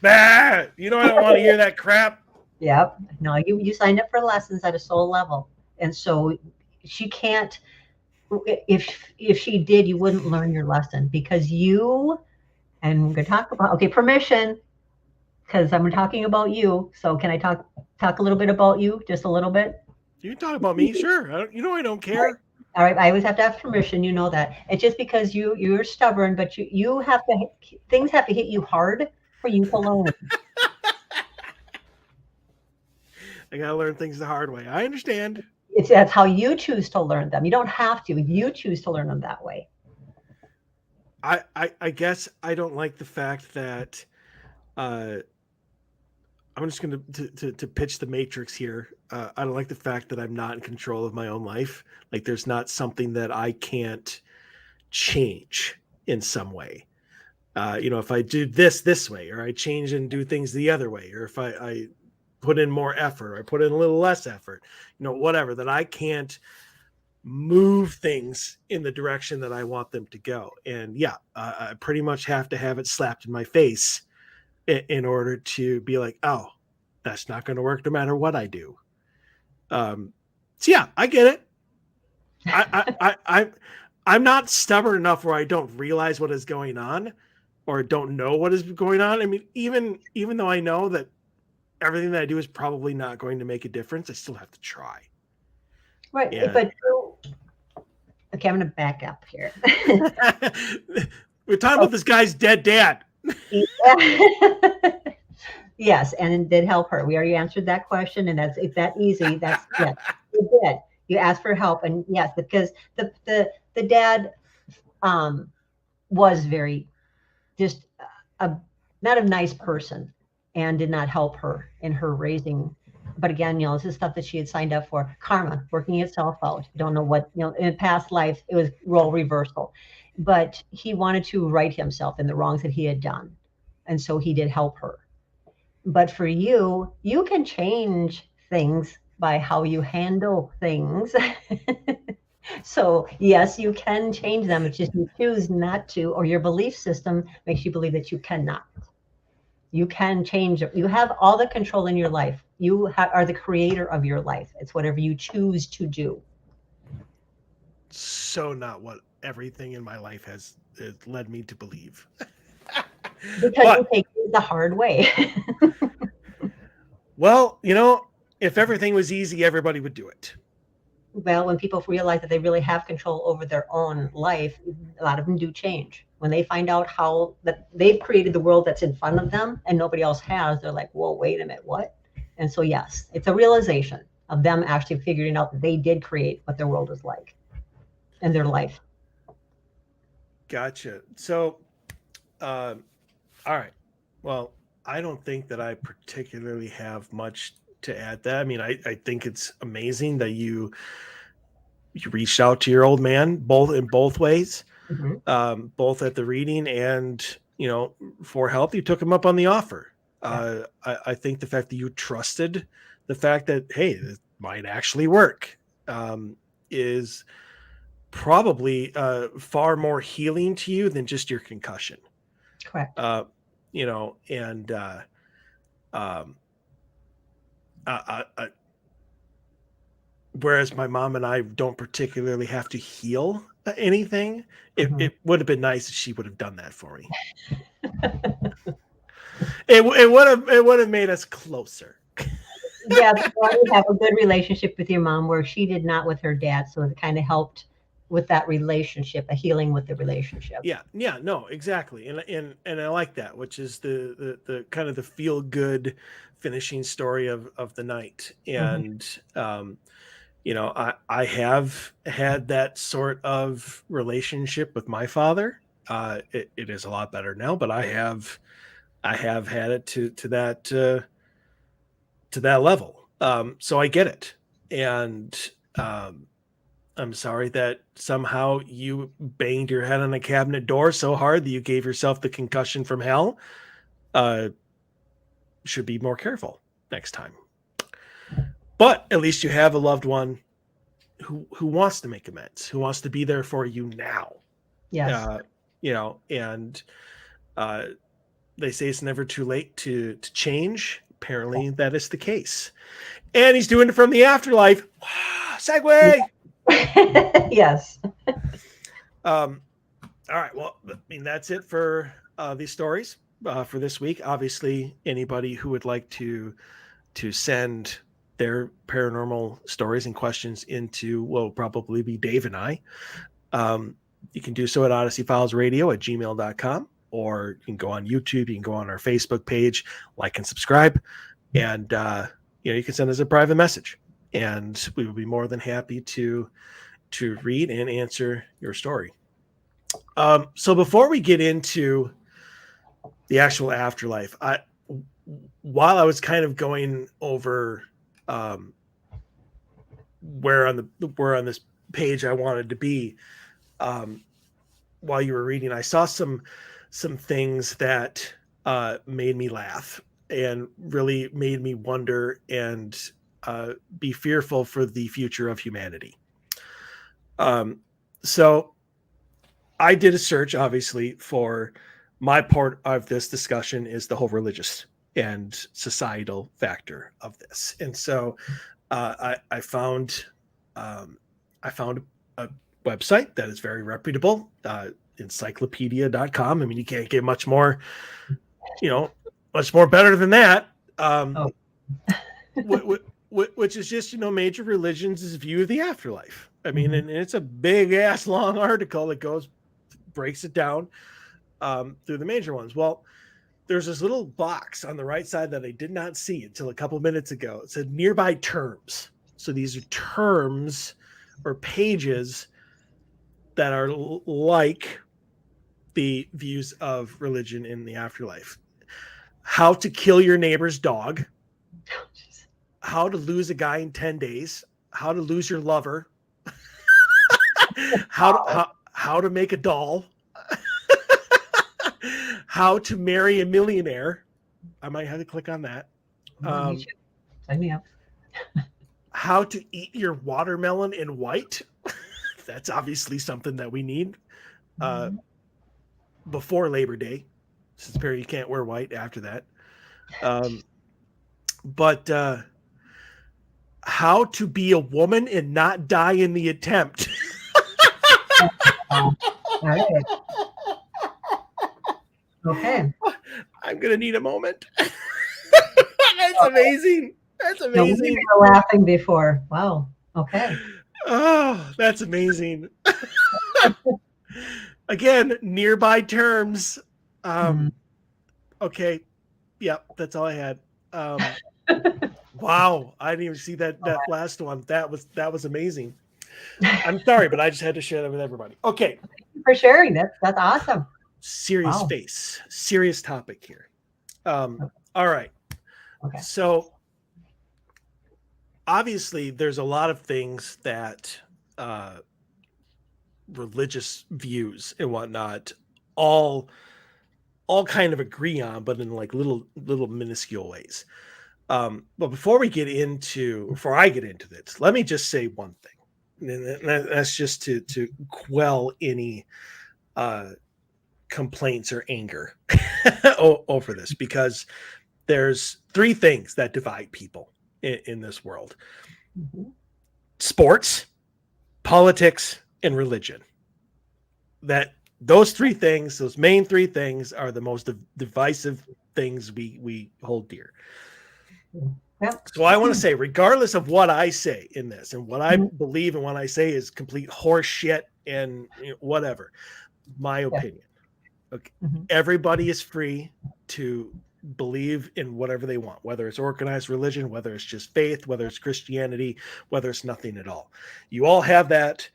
[SPEAKER 1] I don't want to hear that crap.
[SPEAKER 2] Yep. No, you signed up for lessons at a soul level. And so she can't, if she did, you wouldn't learn your lesson because and we're going to talk about, permission, because I'm talking about you. So can I talk a little bit about you, just a little bit?
[SPEAKER 1] You can talk about me, sure. I don't care.
[SPEAKER 2] All right, I always have to have permission. You know that. It's just because you're stubborn, but things have to hit you hard for you to learn.
[SPEAKER 1] I gotta learn things the hard way. I understand.
[SPEAKER 2] That's how you choose to learn them. You don't have to. You choose to learn them that way.
[SPEAKER 1] I guess I don't like the fact that I'm just going to pitch the Matrix here. I don't like the fact that I'm not in control of my own life. Like there's not something that I can't change in some way. If I do this way, or I change and do things the other way, or if I put in more effort, or I put in a little less effort, whatever, that I can't move things in the direction that I want them to go. And yeah, I pretty much have to have it slapped in my face in order to be like, oh, that's not going to work no matter what I do. So yeah, I get it. I'm not stubborn enough where I don't realize what is going on or don't know what is going on. I mean, even though I know that everything that I do is probably not going to make a difference, I still have to try.
[SPEAKER 2] Right.
[SPEAKER 1] Yeah.
[SPEAKER 2] But okay, I'm going to back up here.
[SPEAKER 1] We're talking about this guy's dead dad.
[SPEAKER 2] Yes, and it did help her. We already answered that question, and it's that easy. That's yes, you did. You asked for help, and yes, because the dad was very just not a nice person and did not help her in her raising. But again, this is stuff that she had signed up for. Karma, working itself out. You don't know what, in past life, it was role reversal. But he wanted to right himself in the wrongs that he had done. And so he did help her. But for you, you can change things by how you handle things. So yes, you can change them. It's just you choose not to, or your belief system makes you believe that you cannot. You can change it. You have all the control in your life. You are the creator of your life. It's whatever you choose to do.
[SPEAKER 1] So not what everything in my life has led me to believe.
[SPEAKER 2] Because
[SPEAKER 1] But
[SPEAKER 2] you take it the hard way.
[SPEAKER 1] well, you know, if everything was easy, everybody would do it.
[SPEAKER 2] Well, when people realize that they really have control over their own life, a lot of them do change. When they find out how that they've created the world that's in front of them and nobody else has, they're like, whoa, wait a minute, what? And so, yes, it's a realization of them actually figuring out that they did create what their world is like and their life.
[SPEAKER 1] Gotcha. So, all right. Well, I don't think that I particularly have much to add that. I mean, I think it's amazing that you reached out to your old man both ways, both at the reading and, you know, for help. You took him up on the offer. I think the fact that you trusted the fact that, hey, this might actually work, is probably far more healing to you than just your concussion.
[SPEAKER 2] Correct.
[SPEAKER 1] You know, and whereas my mom and I don't particularly have to heal anything, it would have been nice if she would have done that for me. It would have made us closer.
[SPEAKER 2] Yeah, you have a good relationship with your mom where she did not with her dad, so it kind of helped with that relationship, a healing with the relationship.
[SPEAKER 1] Yeah, no, exactly, and I like that, which is the kind of the feel good finishing story of the night. And you know, I have had that sort of relationship with my father. It is a lot better now, but I have had it to that level. So I get it, and I'm sorry that somehow you banged your head on a cabinet door so hard that you gave yourself the concussion from hell. Should be more careful next time. But at least you have a loved one who wants to make amends, who wants to be there for you now.
[SPEAKER 2] Yes.
[SPEAKER 1] You know, and they say it's never too late to change. Apparently that is the case. And he's doing it from the afterlife. Segue.
[SPEAKER 2] Yes.
[SPEAKER 1] All right. Well, I mean, that's it for these stories for this week. Obviously, anybody who would like to send their paranormal stories and questions into what will probably be Dave and I, you can do so at OdysseyFilesRadio@gmail.com, or you can go on YouTube. You can go on our Facebook page, like and subscribe, and you know, you can send us a private message, and we will be more than happy to read and answer your story. So before we get into the actual afterlife, while I was kind of going over where on this page I wanted to be, while you were reading, I saw some things that made me laugh and really made me wonder and be fearful for the future of humanity. So I did a search, obviously, for my part of this discussion is the whole religious and societal factor of this. And so I found a website that is very reputable, encyclopedia.com. I mean, you can't get much more better than that. Which is just, major religions' view of the afterlife. I mean, and it's a big ass long article that breaks it down through the major ones. Well, there's this little box on the right side that I did not see until a couple minutes ago. It said nearby terms. So these are terms or pages that are like the views of religion in the afterlife. How to kill your neighbor's dog. How to lose a guy in 10 days. How to lose your lover. How to make a doll. How to marry a millionaire. I might have to click on that.
[SPEAKER 2] Me too. Sign me up.
[SPEAKER 1] How to eat your watermelon in white. That's obviously something that we need before Labor Day, since Perry, you can't wear white after that. But how to be a woman and not die in the attempt.
[SPEAKER 2] All right. Okay.
[SPEAKER 1] I'm gonna need a moment. That's amazing. That's
[SPEAKER 2] No, we
[SPEAKER 1] amazing.
[SPEAKER 2] were laughing before. Wow. Okay.
[SPEAKER 1] Oh, that's amazing. Again, nearby terms. Okay. Yep, that's all I had. Wow, I didn't even see that last one. That was amazing. I'm sorry, but I just had to share that with everybody. Okay.
[SPEAKER 2] Thank you for sharing. That's awesome.
[SPEAKER 1] Serious face. Serious topic here. All right.
[SPEAKER 2] Okay.
[SPEAKER 1] So obviously there's a lot of things that religious views and whatnot all kind of agree on, but in like little minuscule ways. But before I get into this, let me just say one thing, and that's just to quell any complaints or anger over this, because there's three things that divide people in this world: sports, politics, and religion. Those main three things are the most divisive things we hold dear.
[SPEAKER 2] Yep.
[SPEAKER 1] So I want to say, regardless of what I say in this and what I believe and what I say is complete horse shit and whatever, my opinion. Okay. Everybody is free to believe in whatever they want, whether it's organized religion, whether it's just faith, whether it's Christianity, whether it's nothing at all. You all have that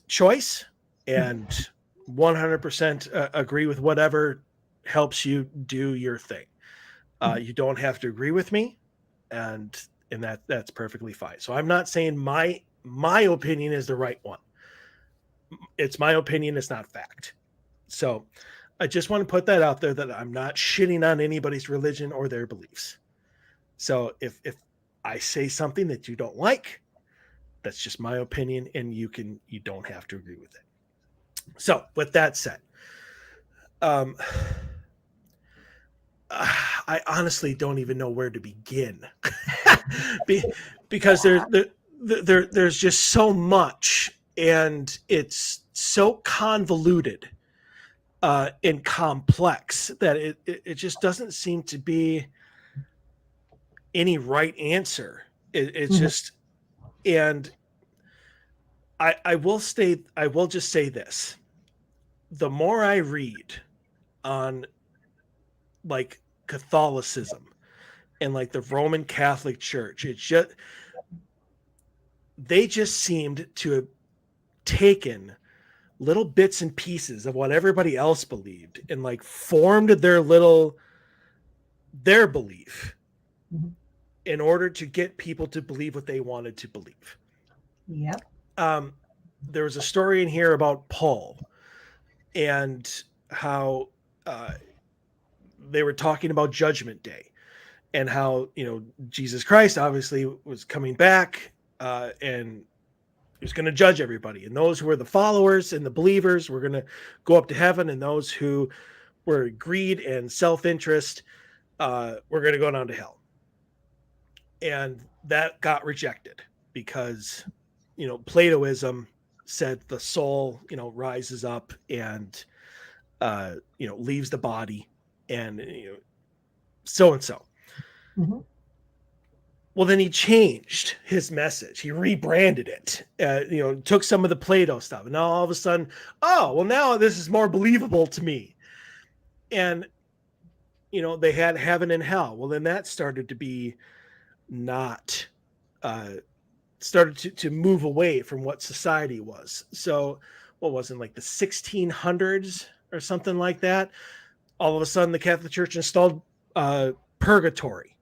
[SPEAKER 1] choice, and 100% agree with whatever helps you do your thing. You don't have to agree with me, and that's perfectly fine. So I'm not saying my opinion is the right one. It's my opinion, it's not fact. So I just want to put that out there, that I'm not shitting on anybody's religion or their beliefs. So if I say something that you don't like, that's just my opinion, and you don't have to agree with it. So with that said, I honestly don't even know where to begin because there's just so much, and it's so convoluted and complex that it just doesn't seem to be any right answer. It's just, and I will just say this: the more I read on like Catholicism and like the Roman Catholic Church, they just seemed to have taken little bits and pieces of what everybody else believed and like formed their belief in order to get people to believe what they wanted to believe.
[SPEAKER 2] Yep.
[SPEAKER 1] There was a story in here about Paul and how they were talking about Judgment Day and how, Jesus Christ obviously was coming back and he was going to judge everybody. And those who were the followers and the believers were going to go up to heaven. And those who were greed and self-interest were going to go down to hell. And that got rejected because, Platoism said the soul, rises up and, leaves the body and, so and so. Well, then he changed his message. He rebranded it, took some of the Plato stuff. And now all of a sudden, now this is more believable to me. And, they had heaven and hell. Well, then that started to be started to move away from what society was. So what was it, like the 1600s or something like that? All of a sudden the Catholic Church installed purgatory.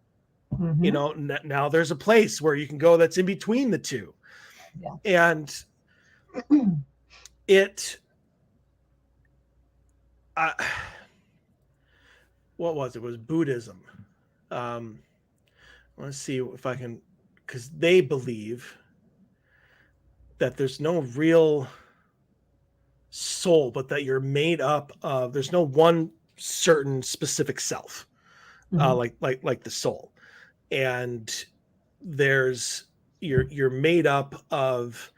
[SPEAKER 1] Now there's a place where you can go that's in between the two. Yeah. And what was it? It was Buddhism. I want to see if I can, because they believe that there's no real soul, but that you're made up of, there's no one certain specific self, like the soul. And there's, you're made up of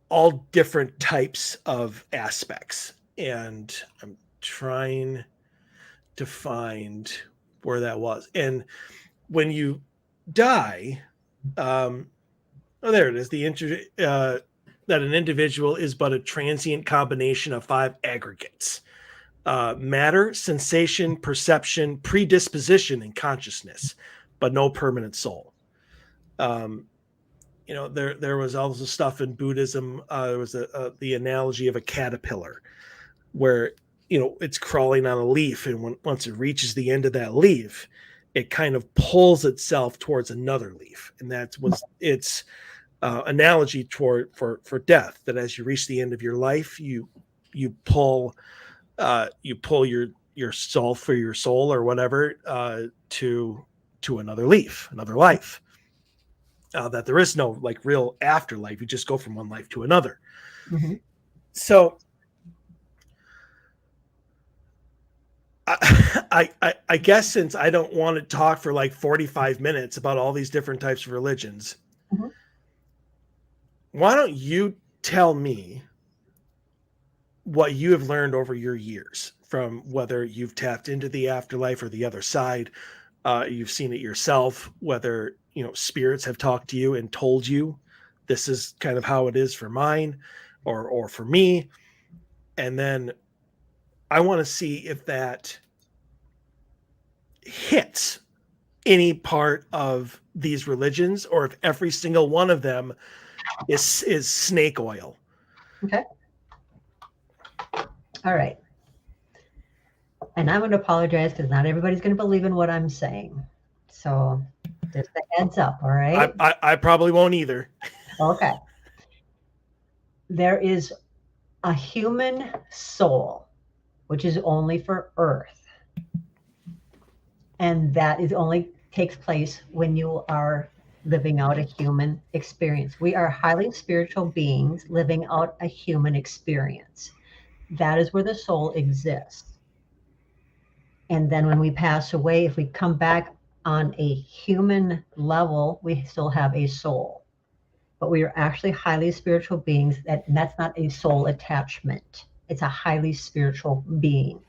[SPEAKER 1] all different types of aspects. And I'm trying to find where that was. And when you die, oh, there it is. That an individual is but a transient combination of 5 aggregates: matter, sensation, perception, predisposition, and consciousness, but no permanent soul. There was also stuff in Buddhism. There was the analogy of a caterpillar, where it's crawling on a leaf, and once it reaches the end of that leaf, it kind of pulls itself towards another leaf, and that was its analogy for death. That as you reach the end of your life, you pull your soul for your soul or whatever to another leaf, another life. That there is no like real afterlife. You just go from one life to another.
[SPEAKER 2] Mm-hmm.
[SPEAKER 1] So I guess, since I don't want to talk for like 45 minutes about all these different types of religions, why don't you tell me what you have learned over your years, from whether you've tapped into the afterlife or the other side, you've seen it yourself, whether spirits have talked to you and told you this is kind of how it is for mine or for me. And then I want to see if that hits any part of these religions, or if every single one of them is snake oil.
[SPEAKER 2] Okay. All right. And I'm going to apologize because not everybody's going to believe in what I'm saying. So just a heads up, all right?
[SPEAKER 1] I probably won't either.
[SPEAKER 2] Okay. There is a human soul, which is only for Earth. And that is only takes place when you are living out a human experience. We are highly spiritual beings living out a human experience. That is where the soul exists. And then when we pass away, if we come back on a human level, we still have a soul. But we are actually highly spiritual beings. That's not a soul attachment. It's a highly spiritual being.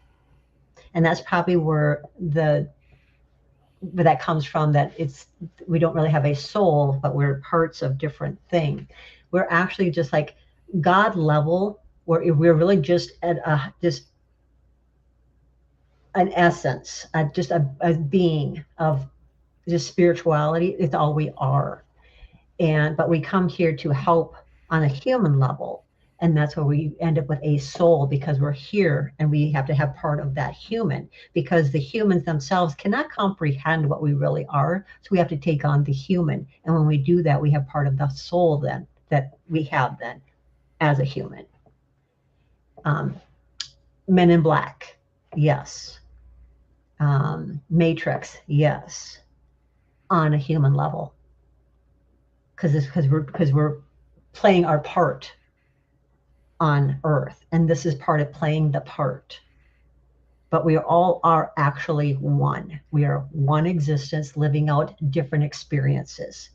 [SPEAKER 2] And that's probably where that comes from, that we don't really have a soul, but we're parts of different things. We're actually just like God level, where we're really just at just an essence, just a being of just spirituality. It's all we are. But we come here to help on a human level. And that's where we end up with a soul, because we're here and we have to have part of that human, because the humans themselves cannot comprehend what we really are. So we have to take on the human. And when we do that, we have part of the soul then that we have then as a human. Men in Black, yes. Matrix, yes. On a human level. Because we're playing our part on Earth, and this is part of playing the part. But we all are actually one. We are one existence living out different experiences.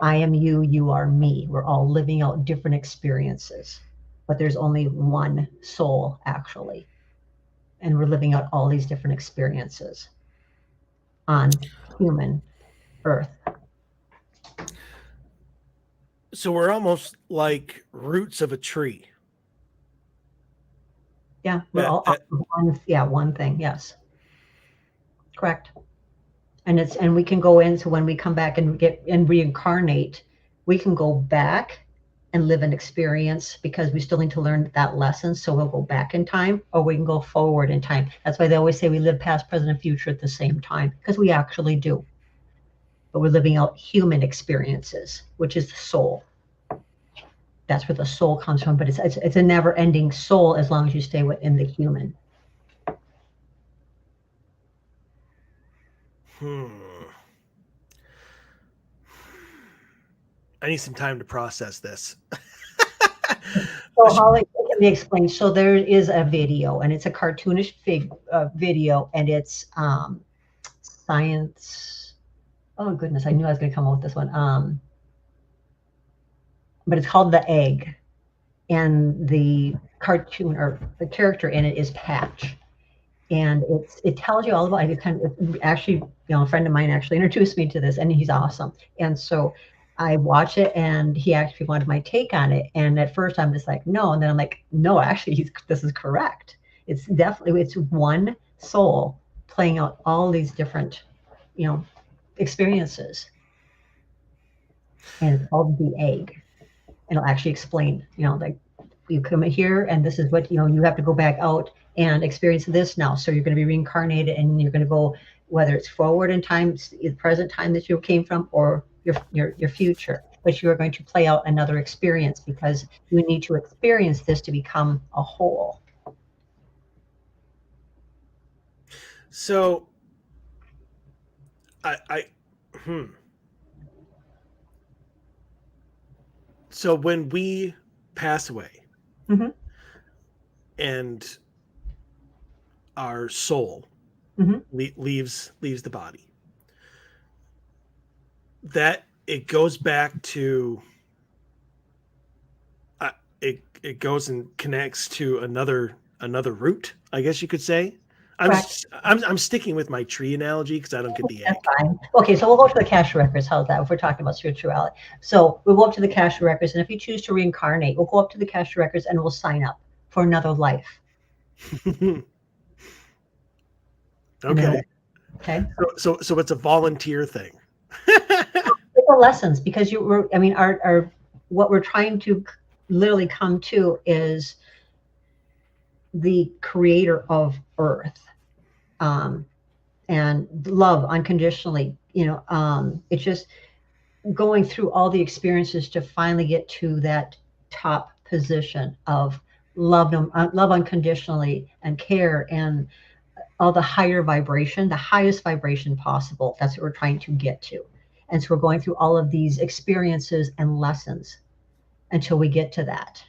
[SPEAKER 2] I am you, you are me. We're all living out different experiences, but there's only one soul actually, and we're living out all these different experiences on human Earth.
[SPEAKER 1] So we're almost like roots of a tree.
[SPEAKER 2] Yeah, we're all one thing. Yes, correct. And we can go into, when we come back and reincarnate, we can go back and live an experience, because we still need to learn that lesson. So we'll go back in time, or we can go forward in time. That's why they always say we live past, present, and future at the same time, because we actually do. But we're living out human experiences, which is the soul. That's where the soul comes from, but it's a never-ending soul as long as you stay within the human.
[SPEAKER 1] I need some time to process this.
[SPEAKER 2] So how it can be explained? So there is a video, and it's a cartoonish video, and it's science. Oh goodness, I knew I was going to come up with this one. But it's called The Egg, and the cartoon or the character in it is Patch, and it tells you all about it. Kind of actually, a friend of mine actually introduced me to this, and he's awesome. And so I watch it, and he actually wanted my take on it. And at first, I'm just like, no, and then I'm like, no, actually, this is correct. It's one soul playing out all these different, experiences, and it's called The Egg. And it'll actually explain, like you come here, and this is what you have to go back out and experience this now. So you're going to be reincarnated, and you're going to go, whether it's forward in time, the present time that you came from, or your future, but you are going to play out another experience because you need to experience this to become a whole.
[SPEAKER 1] So So when we pass away,
[SPEAKER 2] mm-hmm.
[SPEAKER 1] and our soul
[SPEAKER 2] mm-hmm.
[SPEAKER 1] leaves the body, that it goes back to it goes and connects to another root, I guess you could say. I'm sticking with my tree analogy because I don't get the egg.
[SPEAKER 2] That's fine. Okay, so we'll go to the cash records. How's that? If we're talking about spirituality, so we'll go up to the cash records, and if you choose to reincarnate, we'll go up to the cash records and we'll sign up for another life.
[SPEAKER 1] Okay.
[SPEAKER 2] Okay.
[SPEAKER 1] So it's a volunteer thing.
[SPEAKER 2] The lessons, because our what we're trying to literally come to is the creator of Earth, and love unconditionally. It's just going through all the experiences to finally get to that top position of love unconditionally and care and all the higher vibration, the highest vibration possible. That's what we're trying to get to. And so we're going through all of these experiences and lessons until we get to that.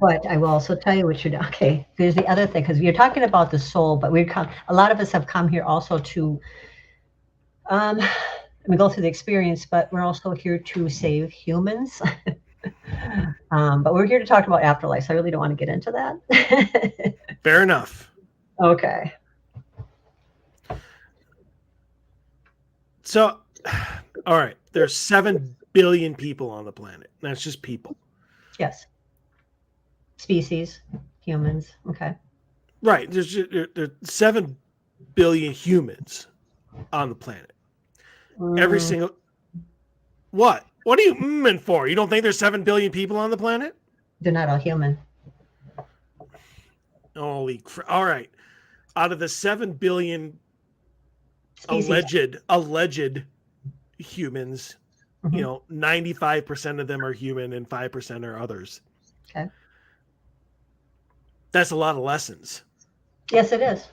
[SPEAKER 2] But I will also tell you okay, there's the other thing, because you're talking about the soul, but a lot of us have come here also to, we go through the experience, but we're also here to save humans. But we're here to talk about afterlife, so I really don't want to get into that.
[SPEAKER 1] Fair enough.
[SPEAKER 2] Okay.
[SPEAKER 1] So, all right, there's 7 billion people on the planet. That's just people.
[SPEAKER 2] Yes. Species, humans. Okay.
[SPEAKER 1] Right. There's 7 billion humans on the planet. Every single. What? What are you for? You don't think there's 7 billion people on the planet?
[SPEAKER 2] They're not all human.
[SPEAKER 1] Holy crap. All right. Out of the 7 billion
[SPEAKER 2] Species.
[SPEAKER 1] alleged humans,
[SPEAKER 2] Mm-hmm.
[SPEAKER 1] 95% of them are human and 5% are others.
[SPEAKER 2] Okay.
[SPEAKER 1] That's a lot of lessons.
[SPEAKER 2] Yes, it is.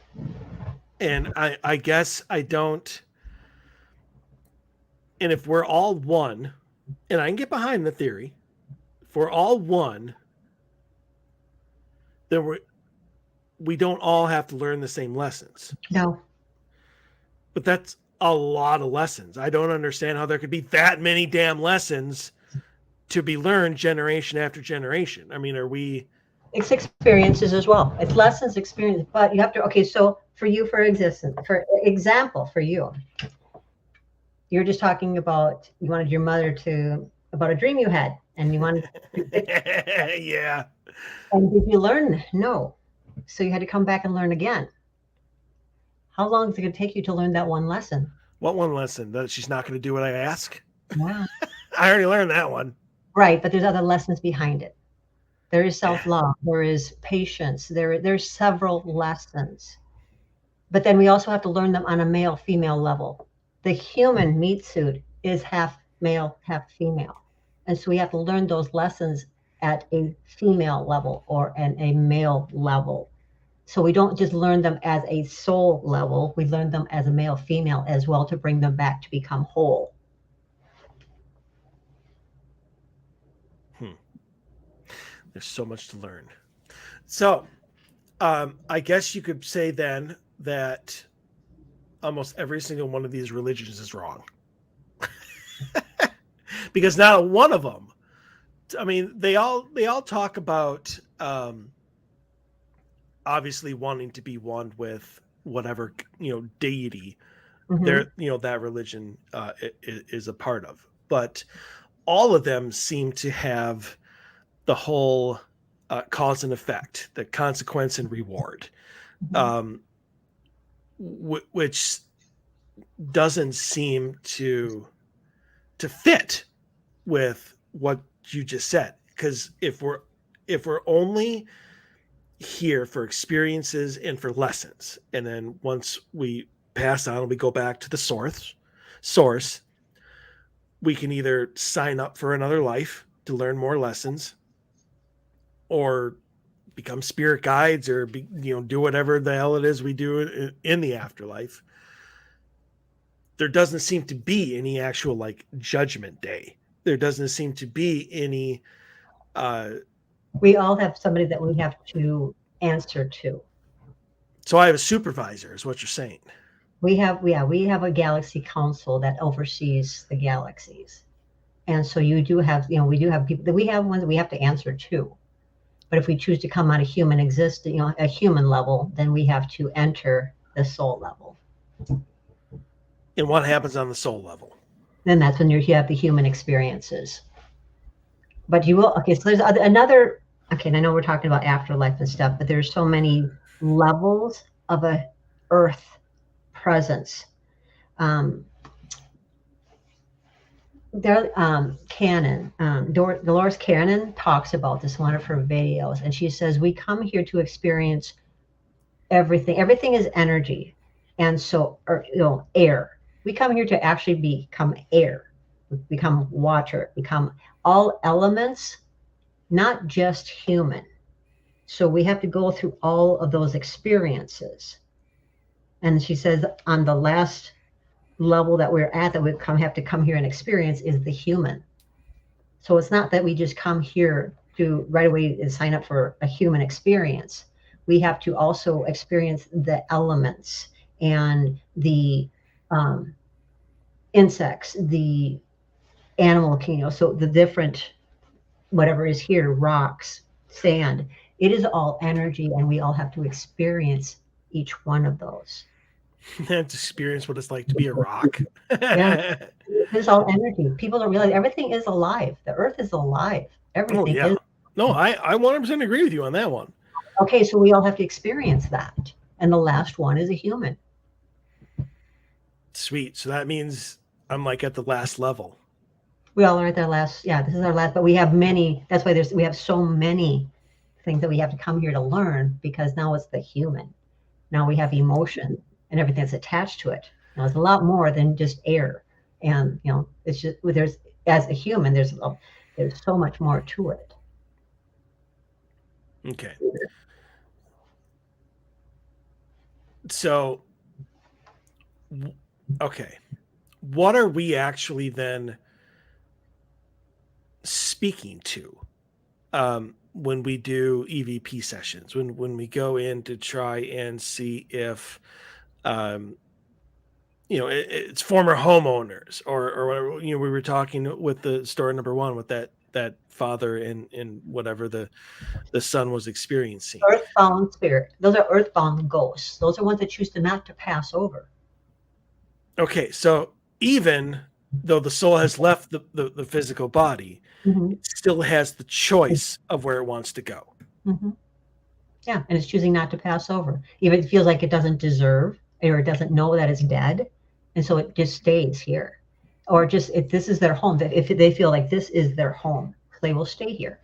[SPEAKER 1] And I guess I don't. And if we're all one, and I can get behind the theory, if we're all one, then we don't all have to learn the same lessons.
[SPEAKER 2] No.
[SPEAKER 1] But that's a lot of lessons. I don't understand how there could be that many damn lessons to be learned generation after generation. I mean, are we...
[SPEAKER 2] It's experiences as well. It's lessons, experience, but you have to, okay, so for example, for you, you're just talking about, you wanted your mother about a dream you had, and you wanted to,
[SPEAKER 1] yeah.
[SPEAKER 2] And did you learn? No. So you had to come back and learn again. How long is it going to take you to learn that one lesson?
[SPEAKER 1] What one lesson? That she's not going to do what I ask?
[SPEAKER 2] Yeah.
[SPEAKER 1] I already learned that one.
[SPEAKER 2] Right, but there's other lessons behind it. There is self-love. There is patience. There's several lessons. But then we also have to learn them on a male-female level. The human meat suit is half male, half female. And so we have to learn those lessons at a female level or a male level. So we don't just learn them as a soul level, we learn them as a male, female as well, to bring them back to become whole.
[SPEAKER 1] There's so much to learn. So I guess you could say then that almost every single one of these religions is wrong. Because not one of them, I mean, they all talk about obviously wanting to be one with whatever, deity there, that religion is a part of. But all of them seem to have the whole cause and effect, the consequence and reward, which doesn't seem to fit with what you just said. Because if we're only here for experiences and for lessons, and then once we pass on, we go back to the source, we can either sign up for another life to learn more lessons, or become spirit guides, or do whatever the hell it is we do in the afterlife. There doesn't seem to be any actual judgment day. There doesn't seem to be any.
[SPEAKER 2] We all have somebody that we have to answer to.
[SPEAKER 1] So I have a supervisor, is what you're saying.
[SPEAKER 2] We have a galaxy council that oversees the galaxies, and so you do have, we do have people that we have ones that we have to answer to. But if we choose to come on a human a human level, then we have to enter the soul level.
[SPEAKER 1] And what happens on the soul level?
[SPEAKER 2] Then that's when you have the human experiences. But you will, okay, so there's another, okay, and I know we're talking about afterlife and stuff, but there's so many levels of a earth presence. Dolores Cannon talks about this in one of her videos, and she says, we come here to experience everything is energy, and so air. We come here to actually become air, become water, become all elements, not just human. So we have to go through all of those experiences. And she says on the last level that we're at, that we have to come here and experience, is the human. So it's not that we just come here to right away and sign up for a human experience. We have to also experience the elements and the insects, the animal kingdom. So the different, whatever is here, rocks, sand, it is all energy, and we all have to experience each one of those.
[SPEAKER 1] And to experience what it's like to be a rock.
[SPEAKER 2] Yeah, it's all energy. People don't realize everything is alive. The earth is alive. Everything is.
[SPEAKER 1] No, I 100% agree with you on that one.
[SPEAKER 2] Okay, so we all have to experience that. And the last one is a human.
[SPEAKER 1] Sweet. So that means I'm at the last level.
[SPEAKER 2] We all are at that last, this is our last, but we have many. That's why we have so many things that we have to come here to learn, because now it's the human. Now we have emotion and everything that's attached to it. Now it's a lot more than just air. And, it's just, as a human, there's so much more to it.
[SPEAKER 1] Okay. So, okay. What are we actually then speaking to when we do EVP sessions, when we go in to try and see if it's former homeowners or whatever. We were talking with the story number one with that father in whatever the son was experiencing.
[SPEAKER 2] Earthbound spirit. Those are earthbound ghosts. Those are ones that choose not to pass over.
[SPEAKER 1] Okay, so even though the soul has left the physical body, it still has the choice of where it wants to go.
[SPEAKER 2] Mm-hmm. Yeah, and it's choosing not to pass over. Even if it feels like it doesn't deserve, or it doesn't know that it's dead, and so it just stays here. Or just, if this is their home, that if they feel like this is their home, they will stay here.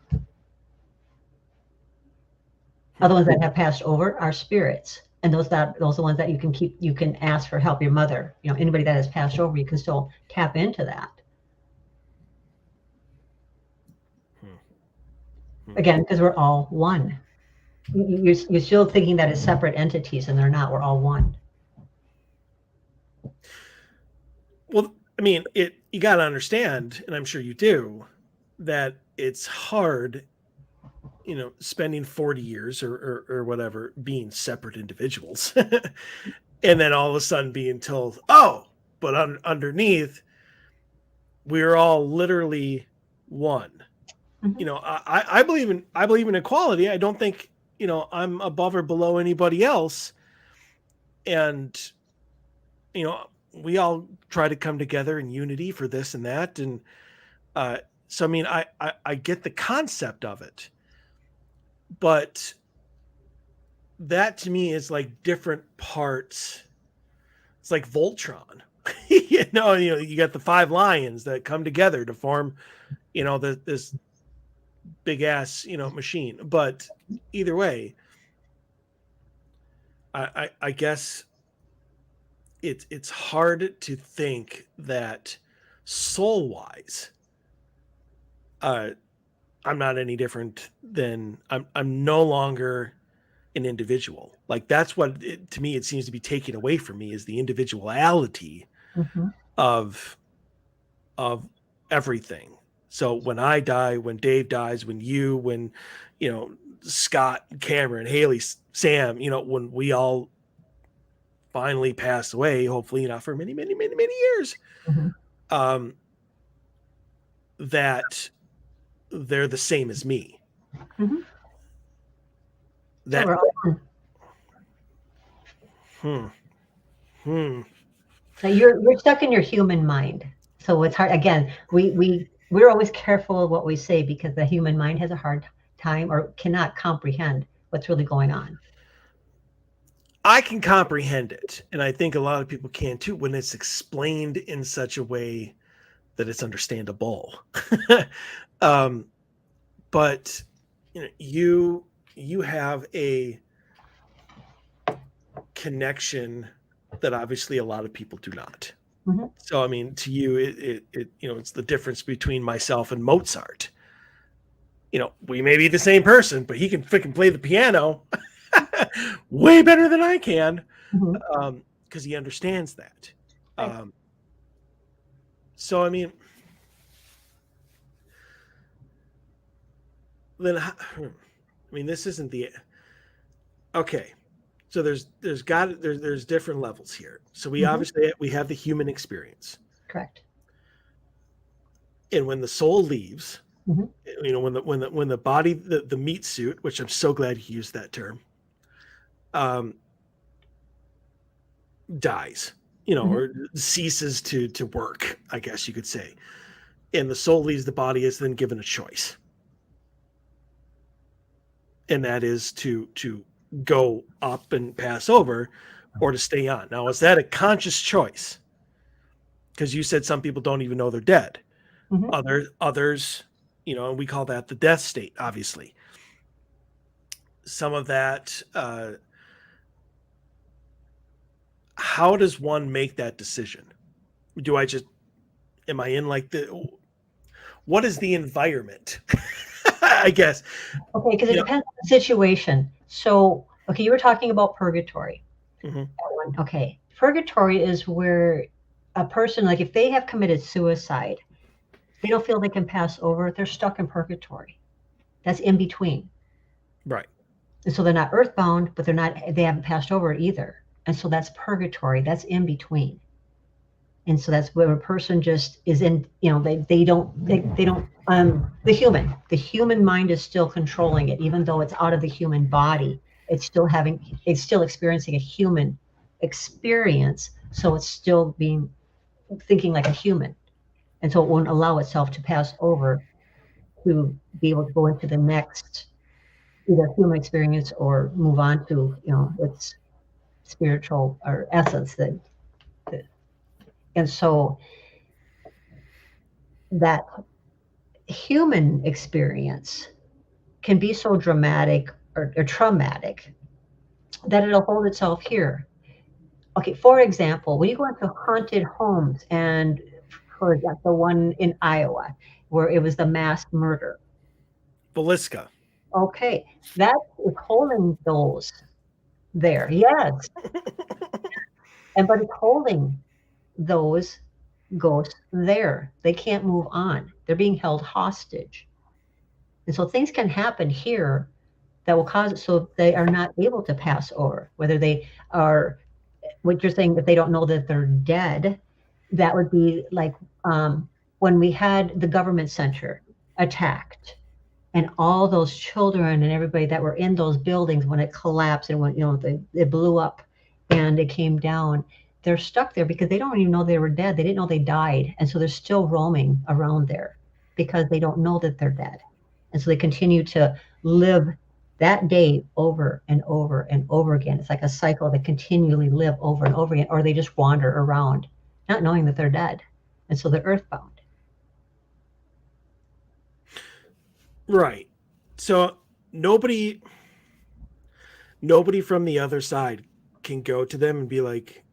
[SPEAKER 2] Other ones that have passed over are spirits, and those are the ones that you can ask for help. Your mother, anybody that has passed over, you can still tap into that. Again, because we're all one. You're still thinking that it's separate entities, and they're not. We're all one.
[SPEAKER 1] Well, I mean, you got to understand, and I'm sure you do, that it's hard, spending 40 years or whatever being separate individuals, and then all of a sudden being told, oh, but underneath, we're all literally one. I believe in equality. I don't think I'm above or below anybody else, and we all try to come together in unity for this and that, and so I mean, I get the concept of it, but that to me is like different parts. It's like Voltron. you got the 5 lions that come together to form this big ass machine. But either way, I guess it's hard to think that soul wise I'm not any different than I'm no longer an individual. Like that's what to me it seems to be taken away from me is the individuality of everything. So when I die, when Dave dies, when Scott, Cameron, Haley, Sam, when we all finally pass away, hopefully not for many, many, many, many years, that they're the same as me. That
[SPEAKER 2] Now you're stuck in your human mind, so it's hard. Again, we're always careful of what we say because the human mind has a hard time or cannot comprehend what's really going on.
[SPEAKER 1] I can comprehend it, and I think a lot of people can too when it's explained in such a way that it's understandable. But you have a connection that obviously a lot of people do not. So I mean, to you, it it's the difference between myself and Mozart. We may be the same person, but he can freaking play the piano way better than I can, because he understands that.
[SPEAKER 2] Right.
[SPEAKER 1] So I mean, then this isn't the okay. So there's different levels here. So we obviously we have the human experience.
[SPEAKER 2] Correct.
[SPEAKER 1] And when the soul leaves, when the body, the meat suit, which I'm so glad you used that term, dies, or ceases to work, I guess you could say. And the soul leaves the body is then given a choice. And that is to go up and pass over or to stay on. Now, is that a conscious choice? Because you said some people don't even know they're dead. Others, and we call that the death state, obviously. Some of that, how does one make that decision? Am I in what is the environment? I guess.
[SPEAKER 2] Okay, because it depends on the situation. So, you were talking about purgatory. Okay, purgatory is where a person, like if they have committed suicide, they don't feel they can pass over, they're stuck in purgatory. That's in between. Right. And so they're not earthbound, but they haven't passed over either. And so that's purgatory, that's in between. And so that's where a person just is in, they don't, the human mind is still controlling it, even though it's out of the human body, it's still experiencing a human experience. So it's still thinking like a human. And so it won't allow itself to pass over to be able to go into the next either human experience or move on to, its spiritual or essence and so that human experience can be so dramatic or traumatic that it'll hold itself here. Okay, for example, when you go into haunted homes, and for example, the one in Iowa where it was the mass murder.
[SPEAKER 1] Velisca.
[SPEAKER 2] Okay, that is holding those there. Yes, but it's holding those ghosts there. They can't move on. They're being held hostage. And so things can happen here that will cause it so they are not able to pass over. Whether they are, what you're saying, if they don't know that they're dead, that would be like when we had the government center attacked, and all those children and everybody that were in those buildings when it collapsed and when it blew up and it came down. They're stuck there because they don't even know they were dead. They didn't know they died, and so they're still roaming around there because they don't know that they're dead, and so they continue to live that day over and over and over again. It's like a cycle that continually live over and over again, or they just wander around not knowing that they're dead, and so they're earthbound.
[SPEAKER 1] Right. So nobody from the other side can go to them and be like,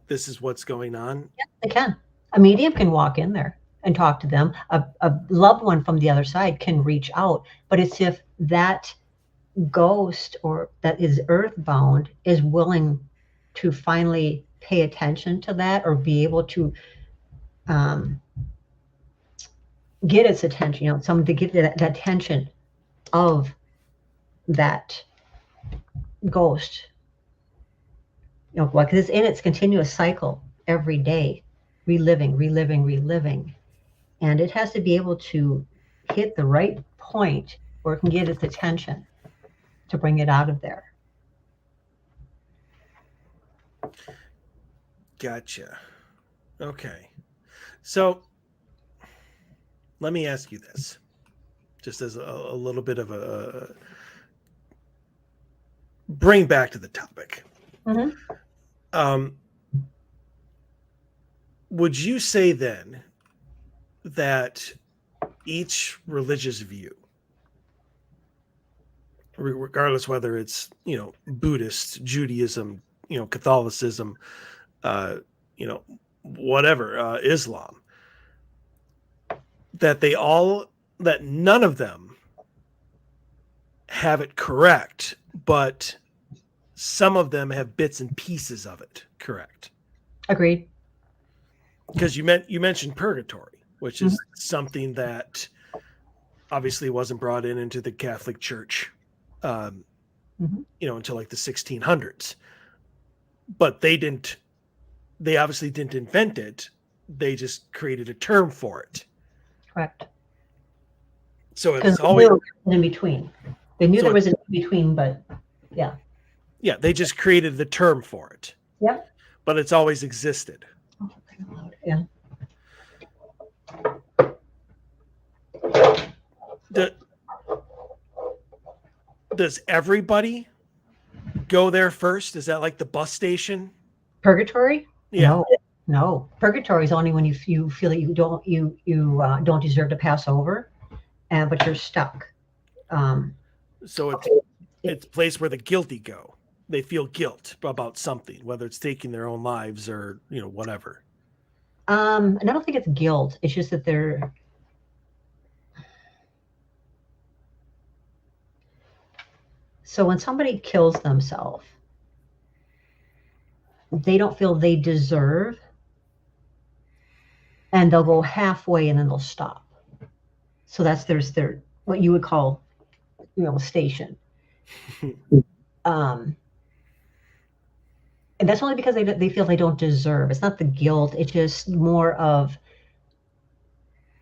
[SPEAKER 1] this is what's going on.
[SPEAKER 2] Yes, they can. A medium can walk in there and talk to them. A loved one from the other side can reach out, but it's if that ghost or that is earthbound is willing to finally pay attention to that or be able to get its attention, someone to get that attention of that ghost, because it's in its continuous cycle every day, reliving, and it has to be able to hit the right point where it can get its attention to bring it out of there.
[SPEAKER 1] Gotcha. Okay. So let me ask you this, just as a little bit of a bring back to the topic.
[SPEAKER 2] Mm-hmm.
[SPEAKER 1] Would you say then that each religious view, regardless whether it's Buddhist, Judaism, Catholicism, whatever, Islam, that none of them have it correct, but some of them have bits and pieces of it correct?
[SPEAKER 2] Agreed.
[SPEAKER 1] Because you mentioned purgatory, which is something that obviously wasn't brought into the Catholic Church, until like the 1600s. But they obviously didn't invent it. They just created a term for it.
[SPEAKER 2] Correct.
[SPEAKER 1] So it's always
[SPEAKER 2] in between. They knew there was an in between, but yeah.
[SPEAKER 1] Yeah, they just created the term for it.
[SPEAKER 2] Yep.
[SPEAKER 1] But it's always existed.
[SPEAKER 2] Yeah.
[SPEAKER 1] Does everybody go there first? Is that like the bus station?
[SPEAKER 2] Purgatory?
[SPEAKER 1] Yeah.
[SPEAKER 2] No. Purgatory is only when you feel that you don't deserve to pass over, but you're stuck.
[SPEAKER 1] So it's a place where the guilty go. They feel guilt about something, whether it's taking their own lives or whatever.
[SPEAKER 2] And I don't think it's guilt. It's just that they're. So when somebody kills themselves, they don't feel they deserve, and they'll go halfway and then they'll stop. So that's their what you would call, station. And that's only because they feel they don't deserve. It's not the guilt. It's just more of,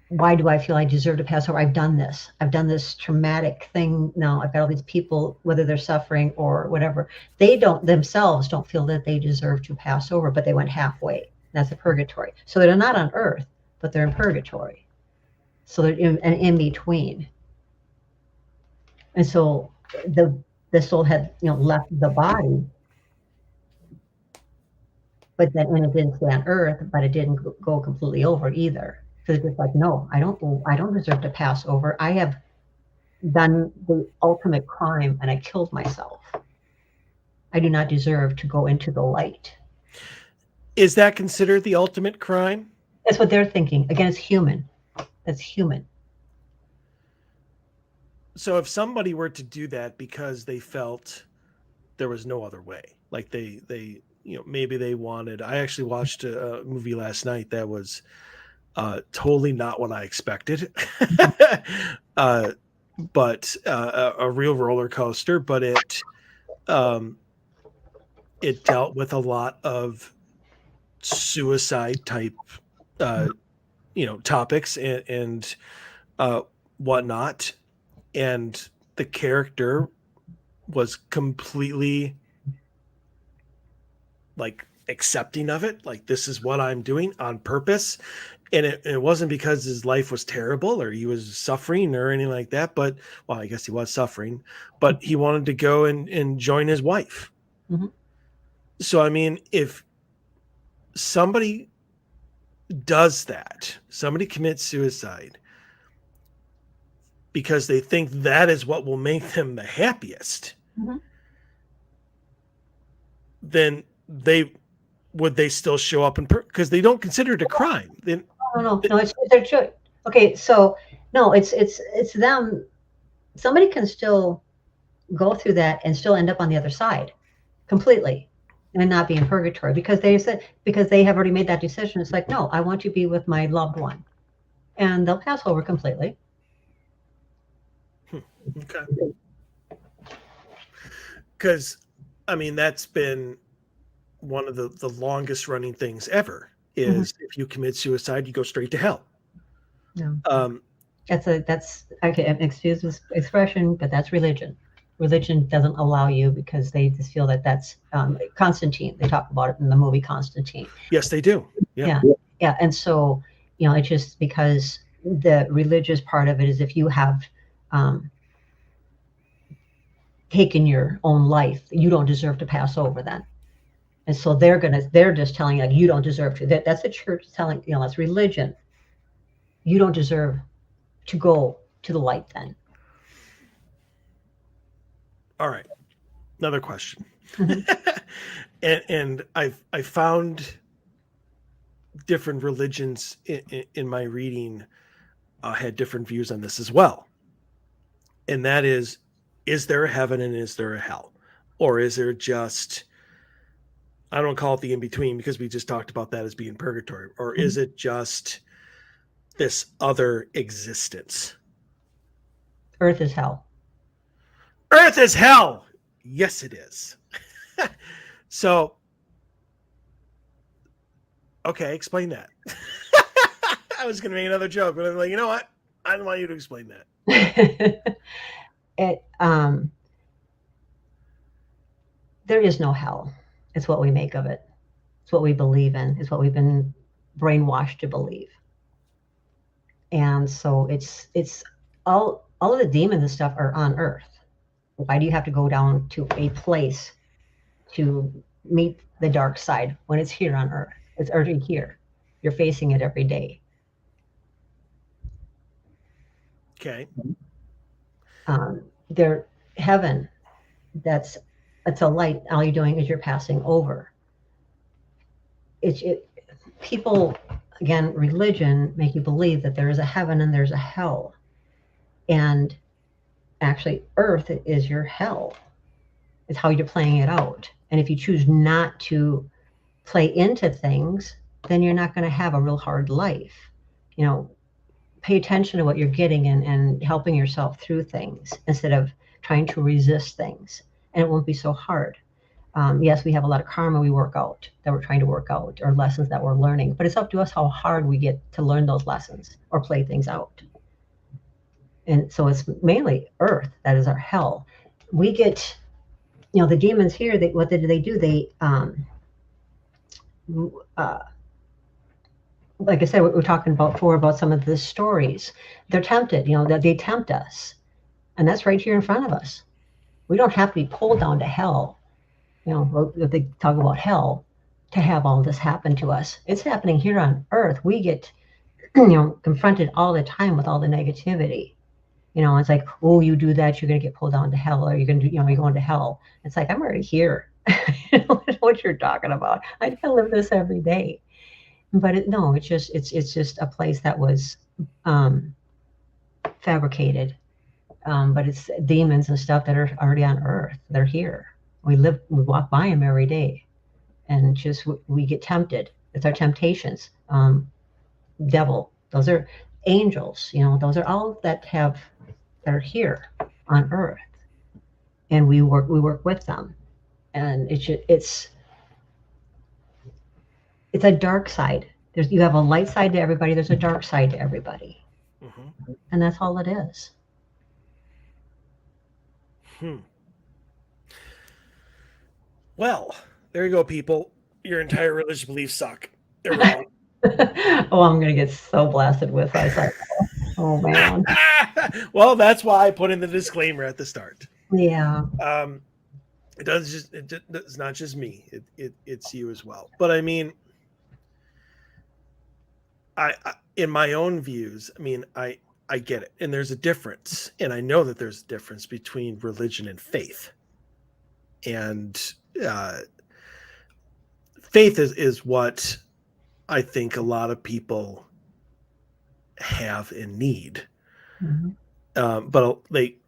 [SPEAKER 2] why do I feel I deserve to pass over? I've done this traumatic thing. Now I've got all these people, whether they're suffering or whatever, they themselves don't feel that they deserve to pass over, but they went halfway. That's a purgatory. So they're not on earth, but they're in purgatory. So they're in between. And so the soul had left the body, but then it didn't stay on earth, but it didn't go completely over either. So it's just like, no, I don't deserve to pass over. I have done the ultimate crime and I killed myself. I do not deserve to go into the light.
[SPEAKER 1] Is that considered the ultimate crime?
[SPEAKER 2] That's what they're thinking. Again, it's human. That's human.
[SPEAKER 1] So if somebody were to do that because they felt there was no other way, like they maybe they wanted. I actually watched a movie last night that was totally not what I expected. But a real roller coaster, but it dealt with a lot of suicide type topics and whatnot, and the character was completely like accepting of it, like this is what I'm doing on purpose. And it wasn't because his life was terrible or he was suffering or anything like that, but well, I guess he was suffering, but he wanted to go and join his wife.
[SPEAKER 2] Mm-hmm.
[SPEAKER 1] So I mean, if somebody does that, somebody commits suicide because they think that is what will make them the happiest,
[SPEAKER 2] Mm-hmm.
[SPEAKER 1] then they still show up because they don't consider it a crime. Then
[SPEAKER 2] No, it's their choice. Okay, so no, it's them. Somebody can still go through that and still end up on the other side completely and not be in purgatory because they have already made that decision. It's like, no, I want to be with my loved one, and they'll pass over completely.
[SPEAKER 1] Okay. Because I mean, that's been one of the longest running things ever is if you commit suicide, you go straight to hell.
[SPEAKER 2] No. That's okay, excuse this expression, but that's religion. Religion doesn't allow you because they just feel that that's Constantine. They talk about it in the movie Constantine.
[SPEAKER 1] Yes, they do.
[SPEAKER 2] Yeah. And so, it's just because the religious part of it is if you have taken your own life, you don't deserve to pass over then. And so they're just telling you, like, you don't deserve to. That's the church telling, that's religion. You don't deserve to go to the light then.
[SPEAKER 1] All right. Another question.
[SPEAKER 2] Mm-hmm.
[SPEAKER 1] and I found different religions in my reading had different views on this as well. And that is there a heaven and is there a hell? Or is there just, I don't call it the in-between because we just talked about that as being purgatory. Or is it just this other existence?
[SPEAKER 2] Earth is hell.
[SPEAKER 1] Earth is hell. Yes, it is. So, okay, explain that. I was going to make another joke, but I'm like, you know what? I don't want you to explain that.
[SPEAKER 2] There is no hell. It's what we make of it. It's what we believe in. It's what we've been brainwashed to believe. And so it's all of the demons and stuff are on Earth. Why do you have to go down to a place to meet the dark side when it's here on Earth? It's already here. You're facing it every day.
[SPEAKER 1] Okay.
[SPEAKER 2] Heaven, it's a light. All you're doing is you're passing over. People, again, religion make you believe that there is a heaven and there's a hell. And actually, Earth is your hell. It's how you're playing it out. And if you choose not to play into things, then you're not going to have a real hard life. Pay attention to what you're getting and helping yourself through things instead of trying to resist things. And it won't be so hard. Yes, we have a lot of karma we work out, that we're trying to work out, or lessons that we're learning. But it's up to us how hard we get to learn those lessons or play things out. And so it's mainly Earth that is our hell. We get, the demons here, what do they do? They, like I said, we were talking about some of the stories. They're tempted, that they tempt us. And that's right here in front of us. We don't have to be pulled down to hell. They talk about hell to have all this happen to us. It's happening here on Earth. We get, confronted all the time with all the negativity. It's like, oh, you do that, you're going to get pulled down to hell, or you're going to, you're going to hell. It's like, I'm already here. I don't know what you're talking about. I can live this every day. But it's just a place that was fabricated but it's demons and stuff that are already on Earth. They're here. We walk by them every day, and just we get tempted. It's our temptations. Devil. Those are angels. Those are all that are here on Earth, and we work with them, and it's a dark side. You have a light side to everybody. There's a dark side to everybody, and that's all it is.
[SPEAKER 1] Well, there you go, people. Your entire religious beliefs suck. They're wrong.
[SPEAKER 2] Oh, I'm gonna get so blasted with us. Oh man.
[SPEAKER 1] Well, that's why I put in the disclaimer at the start.
[SPEAKER 2] Yeah.
[SPEAKER 1] It's not just me. It's you as well. But I mean, I in my own views, I mean, I get it, and there's a difference, and I know that there's a difference between religion and faith. And faith is what I think a lot of people have and need. But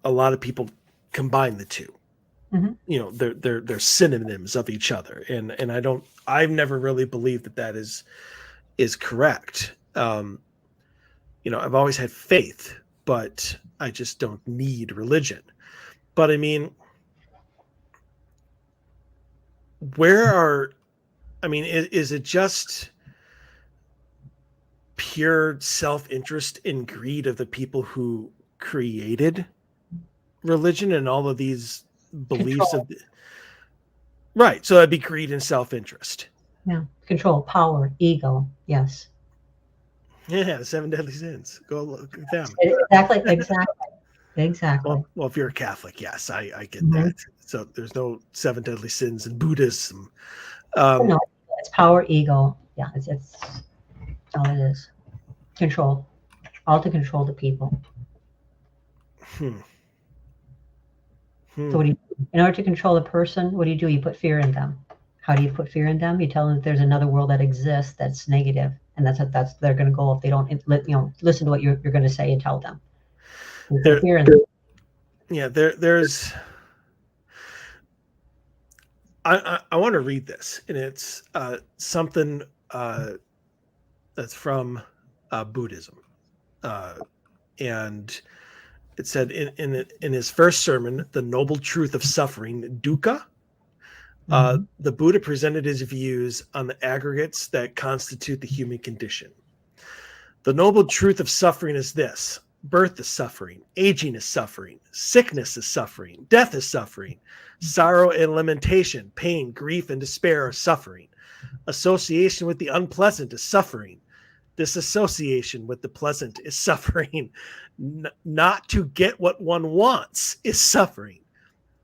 [SPEAKER 1] a lot of people combine the two. They're synonyms of each other, and I've never really believed that is correct. I've always had faith, but I just don't need religion. But I mean, is it just pure self-interest and greed of the people who created religion and all of these beliefs right? So that'd be greed and self-interest.
[SPEAKER 2] Yeah, control, power, ego. Yes.
[SPEAKER 1] Yeah, the 7 deadly sins. Go look at them.
[SPEAKER 2] Exactly.
[SPEAKER 1] Well, if you're a Catholic, yes, I get that. So there's no 7 deadly sins in Buddhism.
[SPEAKER 2] No, it's power, ego. Yeah, it's all it is. Control, all to control the people. So what do you do? In order to control a person, what do? You put fear in them. How do you put fear in them? You tell them that there's another world that exists that's negative, and that's they're going to go if they don't listen to what you're going to say and tell them. Fear in them.
[SPEAKER 1] Yeah, there's. I want to read this, and it's something that's from Buddhism, and it said in his first sermon, "The Noble Truth of Suffering," dukkha. The Buddha presented his views on the aggregates that constitute the human condition. The noble truth of suffering is this: birth is suffering, aging is suffering, sickness is suffering, death is suffering, sorrow and lamentation, pain, grief, and despair are suffering. Association with the unpleasant is suffering. Disassociation with the pleasant is suffering. Not to get what one wants is suffering.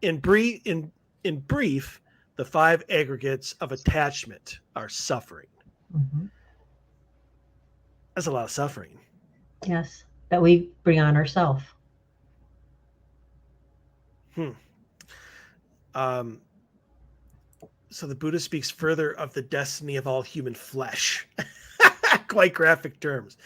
[SPEAKER 1] In brief, the 5 aggregates of attachment are suffering. That's a lot of suffering.
[SPEAKER 2] Yes, that we bring on ourselves.
[SPEAKER 1] So the Buddha speaks further of the destiny of all human flesh. Quite graphic terms.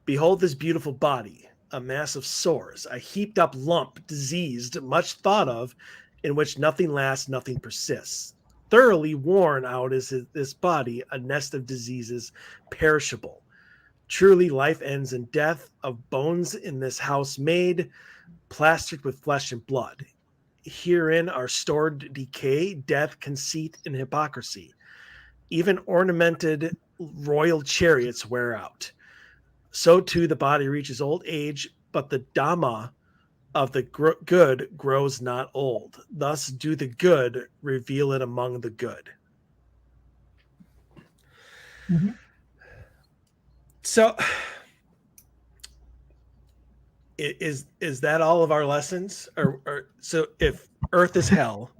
[SPEAKER 1] Behold this beautiful body, a mass of sores, a heaped up lump, diseased, much thought of, in which nothing lasts, nothing persists. Thoroughly worn out is this body, a nest of diseases, perishable. Truly life ends in death, of bones in this house made, plastered with flesh and blood. Herein are stored decay, death, conceit, and hypocrisy. Even ornamented royal chariots wear out. So too the body reaches old age, but the Dhamma of the good grows not old. Thus do the good reveal it among the good. So is that all of our lessons? Or so if Earth is hell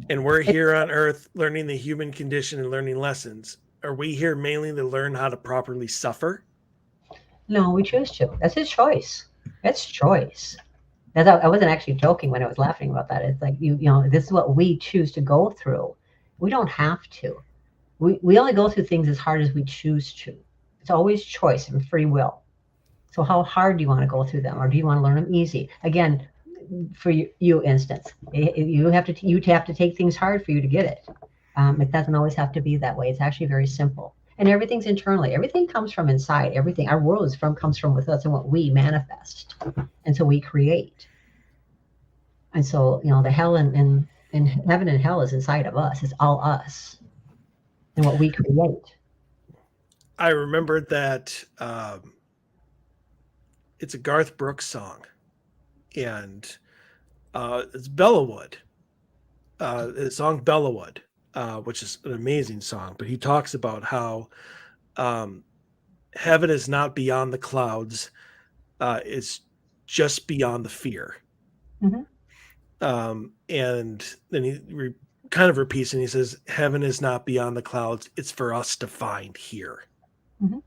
[SPEAKER 1] and we're here on Earth learning the human condition and learning lessons, are we here mainly to learn how to properly suffer?
[SPEAKER 2] No, we choose to. That's his choice. That's choice. I wasn't actually joking when I was laughing about that. It's like, this is what we choose to go through. We don't have to. We only go through things as hard as we choose to. It's always choice and free will. So how hard do you want to go through them, or do you want to learn them easy? Again, for you instance, you have to take things hard for you to get it. It doesn't always have to be that way. It's actually very simple. And everything's internally. Everything comes from inside. Everything, our world comes from with us and what we manifest. And so we create. And so, the hell and heaven and hell is inside of us. It's all us and what we create.
[SPEAKER 1] I remembered that it's a Garth Brooks song, and it's Bellawood. The song Bellawood, which is an amazing song, but he talks about how heaven is not beyond the clouds. It's just beyond the fear.
[SPEAKER 2] Mm-hmm.
[SPEAKER 1] And then he kind of repeats, and he says, heaven is not beyond the clouds. It's for us to find here.
[SPEAKER 2] Mm-hmm.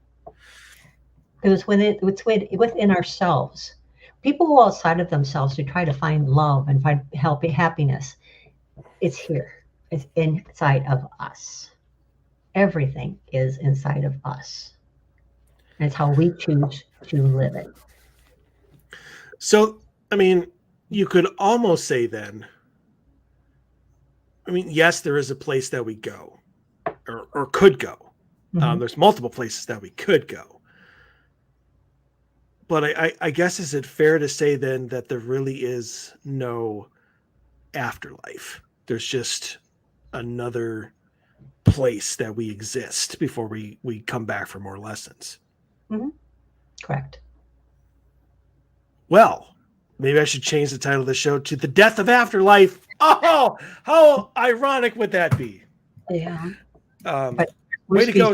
[SPEAKER 2] Because it's within ourselves. People go outside of themselves to try to find love and find happiness. It's here. It's inside of us. Everything is inside of us. And it's how we choose to live it.
[SPEAKER 1] So, I mean, you could almost say then, yes, there is a place that we go or could go. Mm-hmm. There's multiple places that we could go. But I guess, is it fair to say then that there really is no afterlife? There's just another place that we exist before we come back for more lessons.
[SPEAKER 2] Mm-hmm. Correct.
[SPEAKER 1] Well, maybe I should change the title of the show to The Death of Afterlife. Oh, how ironic would that be?
[SPEAKER 2] Yeah.
[SPEAKER 1] Way to go,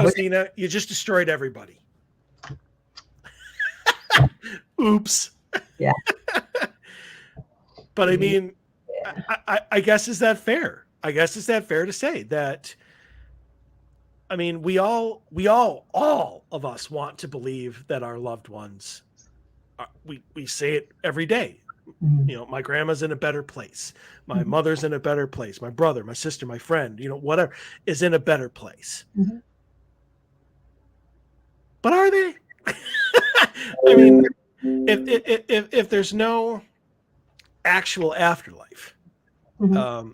[SPEAKER 1] Sena. You just destroyed everybody. Oops.
[SPEAKER 2] Yeah.
[SPEAKER 1] But I mean, yeah. I guess, is that fair? I guess, is that fair to say that, we all of us want to believe that our loved ones, we say it every day. Mm-hmm. My grandma's in a better place. My mm-hmm. mother's in a better place. My brother, my sister, my friend, whatever is in a better place. Mm-hmm. But are they? If there's no actual afterlife, mm-hmm.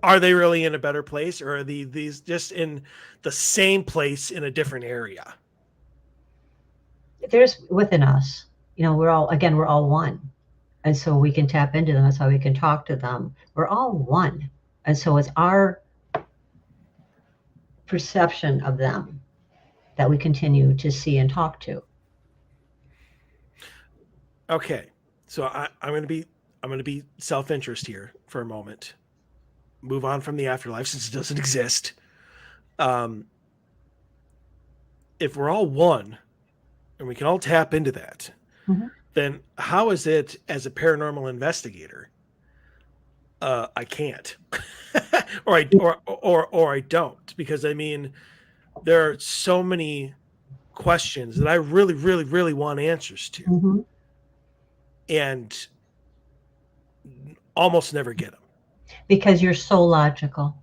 [SPEAKER 1] Are they really in a better place, or are these just in the same place in a different area?
[SPEAKER 2] There's within us, we're all one. And so we can tap into them. That's how we can talk to them. We're all one. And so it's our perception of them that we continue to see and talk to.
[SPEAKER 1] Okay. So I'm going to be self-interest here for a moment. Move on from the afterlife since it doesn't exist. If we're all one and we can all tap into that, mm-hmm. then how is it, as a paranormal investigator, I can't, or I don't, because there are so many questions that I really, really, really want answers to, mm-hmm. and almost never get them.
[SPEAKER 2] Because you're so logical.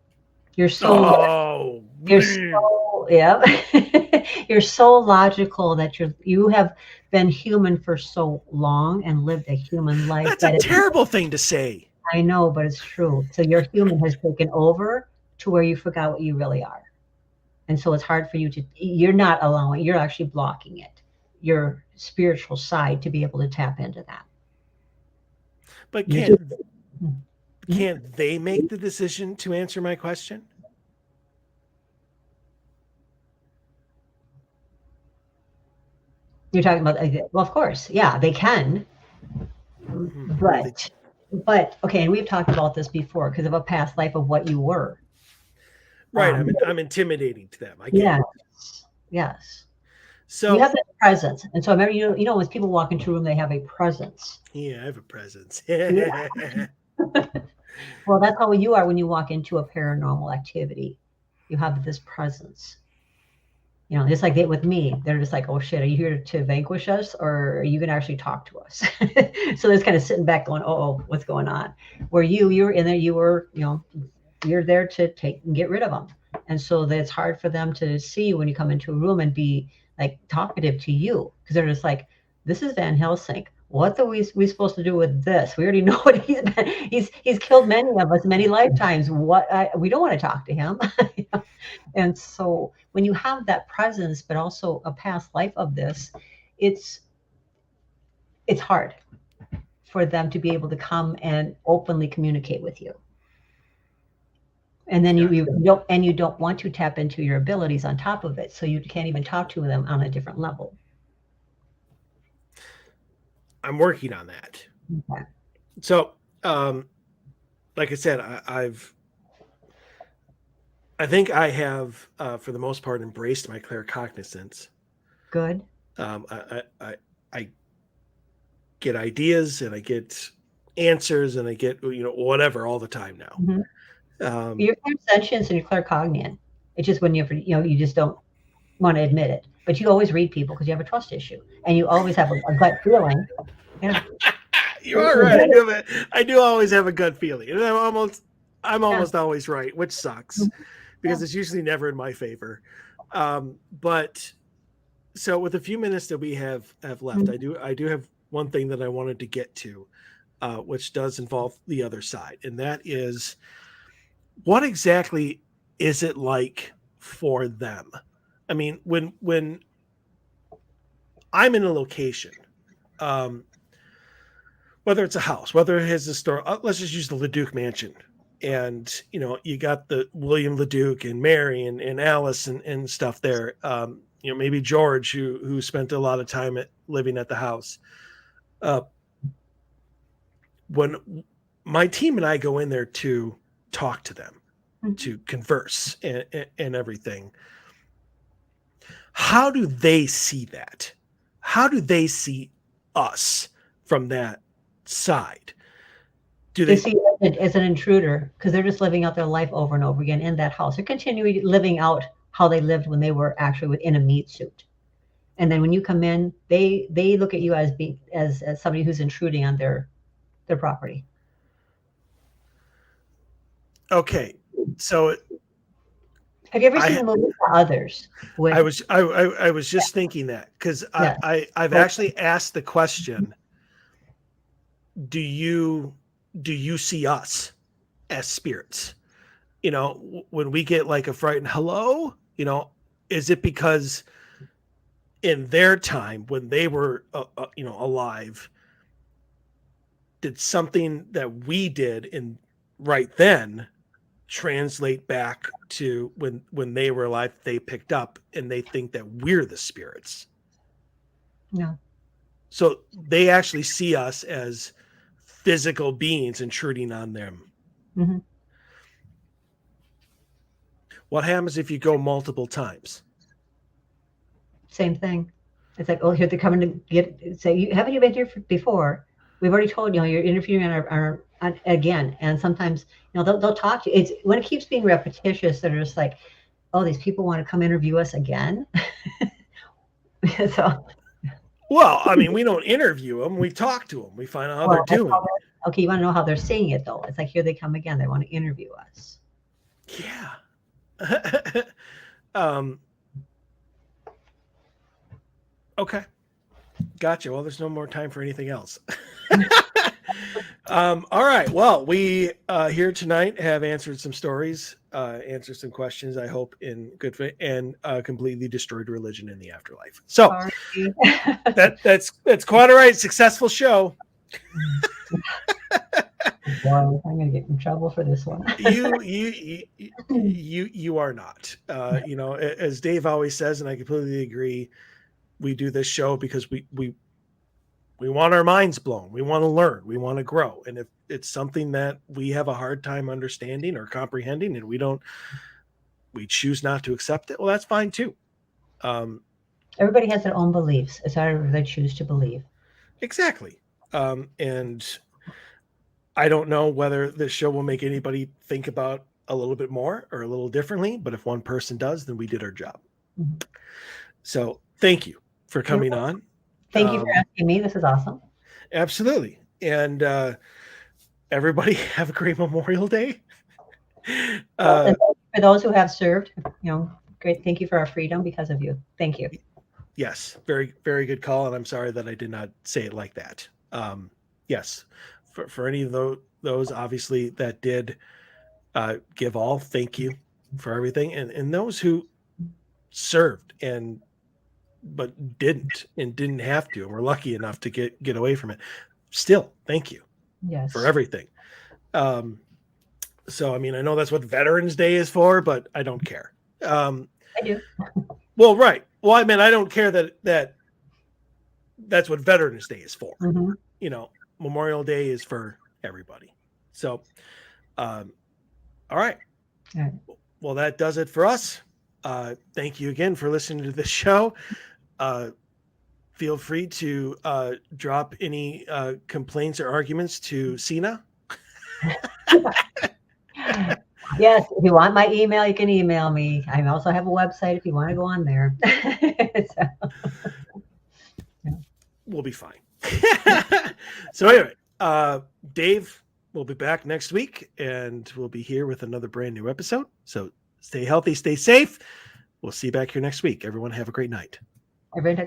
[SPEAKER 2] You're so you're so logical that you have been human for so long and lived a human life.
[SPEAKER 1] That's a terrible thing to say.
[SPEAKER 2] I know, but it's true. So your human has taken over to where you forgot what you really are. And so it's hard for you you're not allowing, you're actually blocking it, your spiritual side, to be able to tap into that.
[SPEAKER 1] But can't they make the decision to answer my question?
[SPEAKER 2] You're talking about, well, of course, yeah, they can. Mm-hmm. But okay, and we've talked about this before because of a past life of what you were.
[SPEAKER 1] Right, I'm intimidating to them. I get
[SPEAKER 2] yes.
[SPEAKER 1] So
[SPEAKER 2] you have that presence, and so I remember, when people walk into a room, they have a presence.
[SPEAKER 1] Yeah, I have a presence.
[SPEAKER 2] Yeah. Well, that's how you are when you walk into a paranormal activity. You have this presence. Just like with me, they're just like, oh shit, are you here to vanquish us, or are you going to actually talk to us? So they're kind of sitting back going, oh, what's going on? Where you're in there, you're there to take and get rid of them. And so it's hard for them to see you when you come into a room and be like talkative to you, because they're just like, this is Van Helsing. What are we supposed to do with this? We already know what he's been. He's killed many of us many lifetimes. We don't want to talk to him. And so when you have that presence, but also a past life of this, it's hard for them to be able to come and openly communicate with you. And then you don't want to tap into your abilities on top of it, so you can't even talk to them on a different level.
[SPEAKER 1] I'm working on that.
[SPEAKER 2] Okay.
[SPEAKER 1] So, like I said, I think I have, for the most part, embraced my claircognizance.
[SPEAKER 2] Good.
[SPEAKER 1] I get ideas and I get answers and I get whatever all the time now.
[SPEAKER 2] Mm-hmm. Your clairsentience and your claircognient. It's just when you just don't want to admit it, but you always read people because you have a trust issue and you always have a gut feeling. Yeah.
[SPEAKER 1] You are right. I do always have a gut feeling, and I'm almost always right, which sucks because it's usually never in my favor. But so with the few minutes that we have left, I do have one thing that I wanted to get to, which does involve the other side, and that is, what exactly is it like for them? I mean, when I'm in a location, whether it's a house, whether it has a store, let's just use the LeDuc mansion. And, you got the William LeDuc and Mary and Alice and stuff there. Maybe George, who spent a lot of time living at the house. When my team and I go in there to talk to them, to converse and everything, how do they see that? How do they see us from that side? Do
[SPEAKER 2] they see it as an intruder because they're just living out their life over and over again in that house? They're continuing living out how they lived when they were actually within a meat suit. And then when you come in, they look at you as somebody who's intruding on their property.
[SPEAKER 1] Okay, so
[SPEAKER 2] have you ever seen the movie Others?
[SPEAKER 1] I was just thinking that because I've actually asked the question: Do you see us as spirits? When we get like a frightened hello, is it because in their time when they were alive, did something that we did in right then translate back to when they were alive, they picked up and they think that we're the spirits?
[SPEAKER 2] No.
[SPEAKER 1] So they actually see us as physical beings intruding on them.
[SPEAKER 2] Mm-hmm.
[SPEAKER 1] What happens if you go multiple times?
[SPEAKER 2] Same thing. It's like, oh, here they're coming to say, haven't you been here before? We've already told you, you're interfering on again. And sometimes, they'll talk to you. It's when it keeps being repetitious, they're just like, oh, these people want to come interview us again. So.
[SPEAKER 1] Well, I mean, we don't interview them. We talk to them. We find out how they're doing.
[SPEAKER 2] Okay, you want to know how they're seeing it, though. It's like, here they come again. They want to interview us.
[SPEAKER 1] Yeah. Okay. Gotcha. Well, there's no more time for anything else. All right. Well, we here tonight have answered some stories, answered some questions, I hope, in good faith, and completely destroyed religion in the afterlife. So that's quite all right. Successful show.
[SPEAKER 2] Well, I'm going to get in trouble for this one.
[SPEAKER 1] You are not. As Dave always says, and I completely agree, we do this show because we want our minds blown. We want to learn. We want to grow. And if it's something that we have a hard time understanding or comprehending and we choose not to accept it, well, that's fine too.
[SPEAKER 2] Everybody has their own beliefs. It's however they choose to believe.
[SPEAKER 1] Exactly. And I don't know whether this show will make anybody think about a little bit more or a little differently, but if one person does, then we did our job. Mm-hmm. So thank you for coming on.
[SPEAKER 2] Thank you for asking me. This is awesome.
[SPEAKER 1] Absolutely. And everybody have a great Memorial Day.
[SPEAKER 2] And for those who have served, great. Thank you for our freedom because of you. Thank you.
[SPEAKER 1] Yes, very, very good call. And I'm sorry that I did not say it like that. Yes, for any of those obviously that did give all, thank you for everything. And those who served but didn't have to, and were lucky enough to get away from it. Still, thank you
[SPEAKER 2] Yes.
[SPEAKER 1] for everything. So, I mean, I know that's what Veterans Day is for, but I don't care.
[SPEAKER 2] I do.
[SPEAKER 1] Well, right. Well, I mean, I don't care that's what Veterans Day is for.
[SPEAKER 2] Mm-hmm.
[SPEAKER 1] You know, Memorial Day is for everybody. So, all right.
[SPEAKER 2] All right.
[SPEAKER 1] Well, that does it for us. Thank you again for listening to this show. Feel free to drop any complaints or arguments to Sena.
[SPEAKER 2] Yes, if you want my email, you can email me. I also have a website if you want to go on there.
[SPEAKER 1] We'll be fine. So anyway, Dave will be back next week, and we'll be here with another brand new episode. So stay healthy, stay safe. We'll see you back here next week. Everyone have a great night.
[SPEAKER 2] Everyone